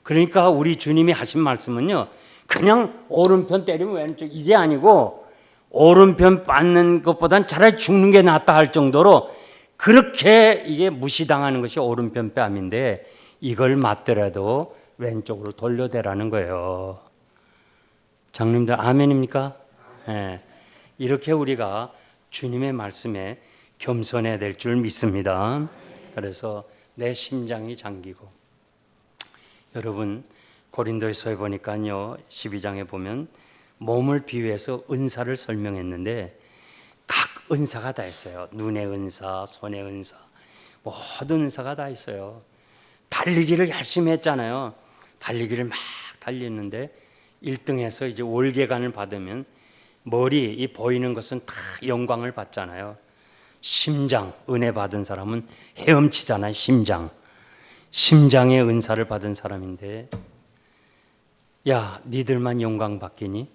그러니까 우리 주님이 하신 말씀은요, 그냥 오른편 때리면 왼쪽 이게 아니고 오른편 맞는 것보단 차라리 죽는 게 낫다 할 정도로 그렇게 이게 무시당하는 것이 오른편 뺨인데 이걸 맞더라도 왼쪽으로 돌려대라는 거예요. 장님들 아멘입니까? 네. 이렇게 우리가 주님의 말씀에 겸손해야 될 줄 믿습니다. 그래서 내 심장이 잠기고, 여러분 고린도서에 보니까요 12장에 보면 몸을 비유해서 은사를 설명했는데 각 은사가 다 있어요. 눈의 은사, 손의 은사, 모든 은사가 다 있어요. 달리기를 열심히 했잖아요. 달리기를 막 달렸는데 1등해서 이제 월계관을 받으면 머리 이 보이는 것은 다 영광을 받잖아요. 심장 은혜 받은 사람은 헤엄치잖아요. 심장의 은사를 받은 사람인데, 야 니들만 영광 받기니?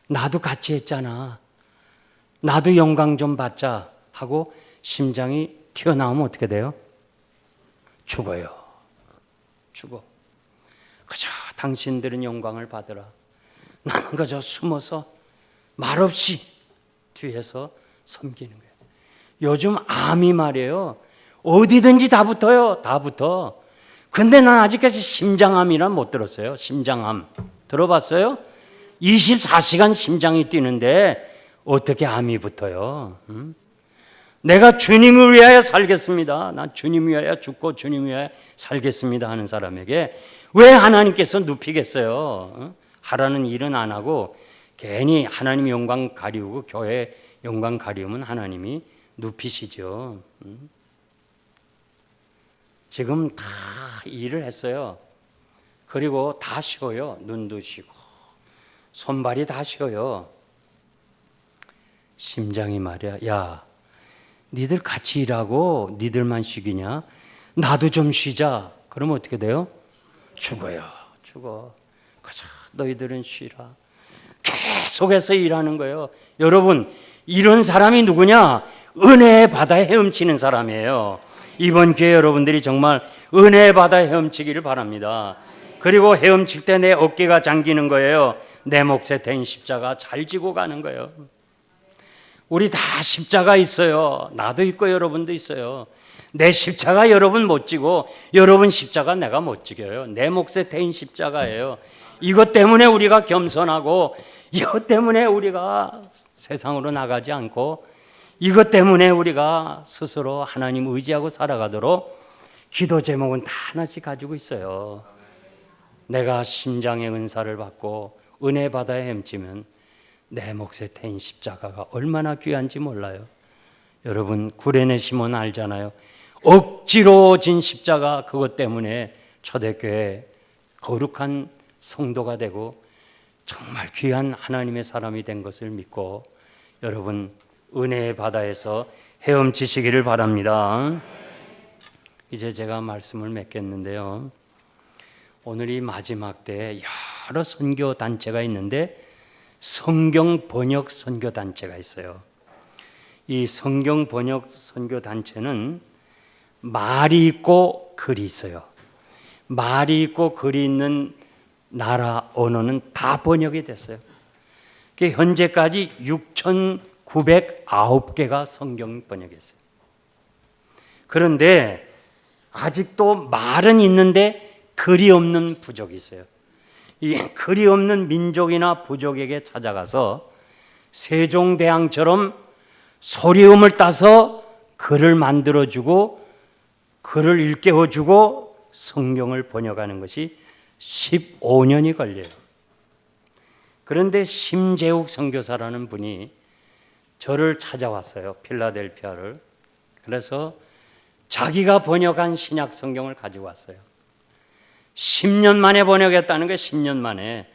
나도 같이 했잖아. 나도 영광 좀 받자 하고 심장이 튀어나오면 어떻게 돼요? 죽어요. 죽어. 그저 당신들은 영광을 받으라. 나는 그저 숨어서 말없이 뒤에서 섬기는 거예요. 요즘 암이 말이에요. 어디든지 다 붙어요. 다 붙어. 근데 난 아직까지 심장암이란 못 들었어요. 심장암. 들어봤어요? 24시간 심장이 뛰는데 어떻게 암이 붙어요? 내가 주님을 위하여 살겠습니다. 난 주님 위하여 죽고 주님 위하여 살겠습니다 하는 사람에게 왜 하나님께서 눕히겠어요? 하라는 일은 안 하고 괜히 하나님 영광 가리우고 교회 영광 가리우면 하나님이 눕히시죠. 지금 다 일을 했어요. 그리고 다 쉬어요. 눈도 쉬고 손발이 다 쉬어요. 심장이 말이야, 야 니들 같이 일하고 니들만 쉬기냐? 나도 좀 쉬자. 그러면 어떻게 돼요? 죽어요. 죽어. 가자. 너희들은 쉬라. 계속해서 일하는 거예요. 여러분 이런 사람이 누구냐? 은혜의 바다에 헤엄치는 사람이에요. 이번 기회에 여러분들이 정말 은혜의 바다에 헤엄치기를 바랍니다. 그리고 헤엄칠 때 내 어깨가 잠기는 거예요. 내 몫에 된 십자가 잘 지고 가는 거예요. 우리 다 십자가 있어요. 나도 있고 여러분도 있어요. 내 십자가 여러분 못 지고 여러분 십자가 내가 못 지겨요. 내 몫에 대인 십자가예요. 이것 때문에 우리가 겸손하고 이것 때문에 우리가 세상으로 나가지 않고 이것 때문에 우리가 스스로 하나님 의지하고 살아가도록 기도 제목은 다 하나씩 가지고 있어요. 내가 심장의 은사를 받고 은혜 바다에 헤엄치면 내 몫에 태인 십자가가 얼마나 귀한지 몰라요. 여러분 구레네 시몬 알잖아요. 억지로 진 십자가 그것 때문에 초대교회 거룩한 성도가 되고 정말 귀한 하나님의 사람이 된 것을 믿고 여러분 은혜의 바다에서 헤엄치시기를 바랍니다. 이제 제가 말씀을 맺겠는데요. 오늘 이 마지막 때 여러 선교 단체가 있는데 성경 번역 선교 단체가 있어요. 이 성경 번역 선교 단체는 말이 있고 글이 있어요. 말이 있고 글이 있는 나라 언어는 다 번역이 됐어요. 현재까지 6,909개가 성경 번역했어요. 그런데 아직도 말은 있는데 글이 없는 부족이 있어요. 이 글이 없는 민족이나 부족에게 찾아가서 세종대왕처럼 소리음을 따서 글을 만들어주고 글을 일깨워주고 성경을 번역하는 것이 15년이 걸려요. 그런데 심재욱 선교사라는 분이 저를 찾아왔어요. 필라델피아를. 그래서 자기가 번역한 신약 성경을 가지고 왔어요. 10년 만에 번역했다는 게 10년 만에.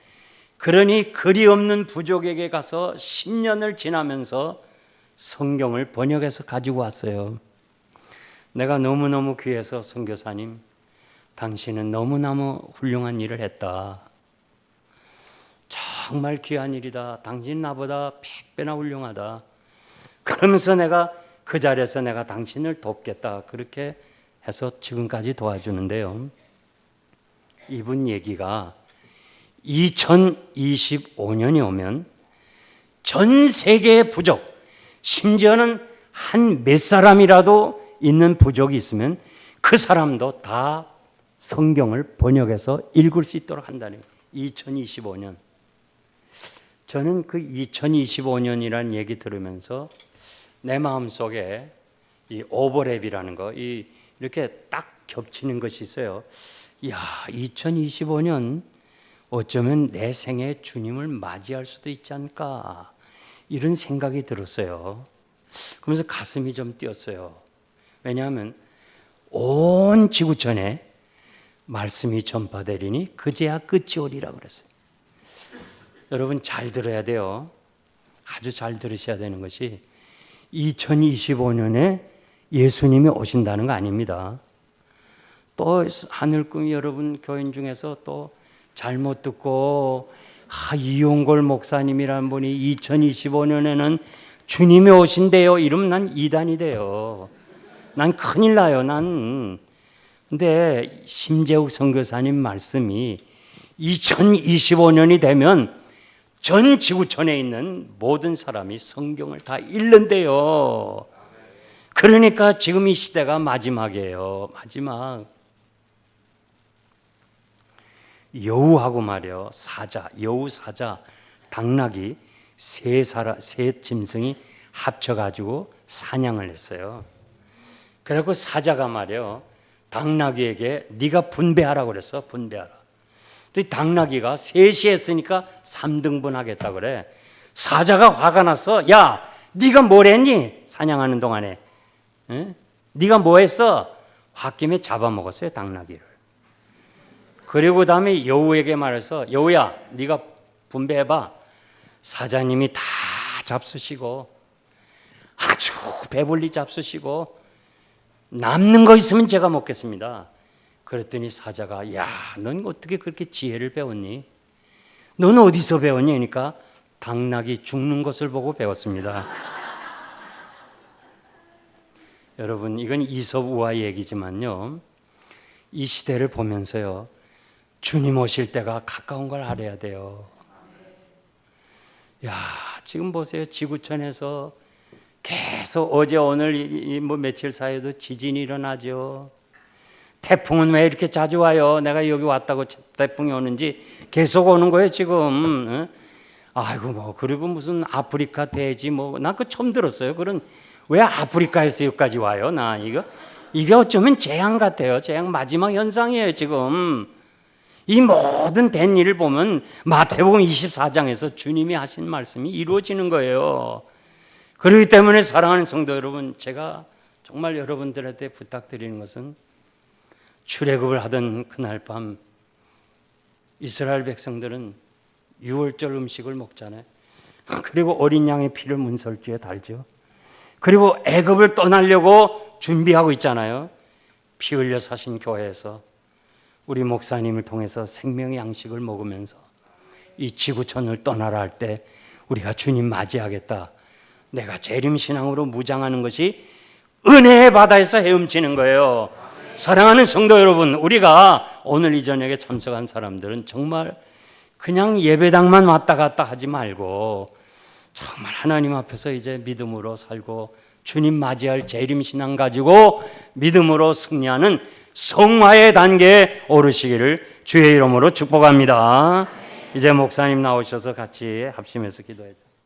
그러니 글이 없는 부족에게 가서 10년을 지나면서 성경을 번역해서 가지고 왔어요. 내가 너무너무 귀해서 선교사님, 당신은 너무너무 훌륭한 일을 했다. 정말 귀한 일이다. 당신 나보다 100배나 훌륭하다. 그러면서 내가 그 자리에서 내가 당신을 돕겠다. 그렇게 해서 지금까지 도와주는데요. 이분 얘기가 2025년이 오면 전 세계의 부족, 심지어는 한 몇 사람이라도 있는 부족이 있으면 그 사람도 다 성경을 번역해서 읽을 수 있도록 한다는 2025년. 저는 그 2025년이라는 얘기 들으면서 내 마음속에 이 오버랩이라는 거, 이렇게 딱 겹치는 것이 있어요. 이야, 2025년 어쩌면 내 생에 주님을 맞이할 수도 있지 않을까, 이런 생각이 들었어요. 그러면서 가슴이 좀 뛰었어요. 왜냐하면 온 지구촌에 말씀이 전파되리니 그제야 끝이 오리라 그랬어요. 여러분 잘 들어야 돼요. 아주 잘 들으셔야 되는 것이 2025년에 예수님이 오신다는 거 아닙니다. 또 하늘꿈 여러분 교인 중에서 또 잘못 듣고 이용골 목사님이라는 분이 2025년에는 주님이 오신대요 이러면 난 이단이 돼요. 난 큰일 나요. 근데 심재욱 선교사님 말씀이 2025년이 되면 전 지구촌에 있는 모든 사람이 성경을 다 읽는데요. 그러니까 지금 이 시대가 마지막이에요. 마지막. 여우하고 말이요, 여우 사자, 당나귀 세 짐승이 합쳐가지고 사냥을 했어요. 그리고 사자가 말이요, 당나귀에게 네가 분배하라고 그랬어. 분배하라. 당나귀가 셋이 했으니까 3등분 하겠다 그래. 사자가 화가 났어. 야, 네가 뭘 했니? 사냥하는 동안에. 에? 네가 뭐 했어? 홧김에 잡아먹었어요, 당나귀를. 그리고 다음에 여우에게 말해서 여우야, 네가 분배해봐. 사자님이 다 잡수시고 아주 배불리 잡수시고 남는 거 있으면 제가 먹겠습니다. 그랬더니 사자가 야, 넌 어떻게 그렇게 지혜를 배웠니? 넌 어디서 배웠니? 그러니까 당나귀 죽는 것을 보고 배웠습니다. 여러분 이건 이솝우화 얘기지만요, 이 시대를 보면서요, 주님 오실 때가 가까운 걸 알아야 돼요. 야, 지금 보세요. 지구촌에서 계속 어제 오늘 뭐 며칠 사이에도 지진이 일어나죠. 태풍은 왜 이렇게 자주 와요? 내가 여기 왔다고 태풍이 오는지 계속 오는 거예요 지금. 아이고 뭐 그리고 무슨 아프리카 돼지 뭐 나 그거 처음 들었어요. 그런 왜 아프리카에서 여기까지 와요? 나 이게 어쩌면 재앙 같아요. 재앙 마지막 현상이에요 지금. 이 모든 된 일을 보면 마태복음 24장에서 주님이 하신 말씀이 이루어지는 거예요. 그렇기 때문에 사랑하는 성도 여러분, 제가 정말 여러분들한테 부탁드리는 것은 출애굽을 하던 그날 밤 이스라엘 백성들은 유월절 음식을 먹잖아요. 그리고 어린 양의 피를 문설주에 달죠. 그리고 애굽을 떠나려고 준비하고 있잖아요. 피 흘려 사신 교회에서 우리 목사님을 통해서 생명의 양식을 먹으면서 이 지구촌을 떠나라 할 때 우리가 주님 맞이하겠다. 내가 재림신앙으로 무장하는 것이 은혜의 바다에서 헤엄치는 거예요. 사랑하는 성도 여러분, 우리가 오늘 이 저녁에 참석한 사람들은 정말 그냥 예배당만 왔다 갔다 하지 말고 정말 하나님 앞에서 이제 믿음으로 살고 주님 맞이할 재림신앙 가지고 믿음으로 승리하는 성화의 단계에 오르시기를 주의 이름으로 축복합니다. 이제 목사님 나오셔서 같이 합심해서 기도해 주세요.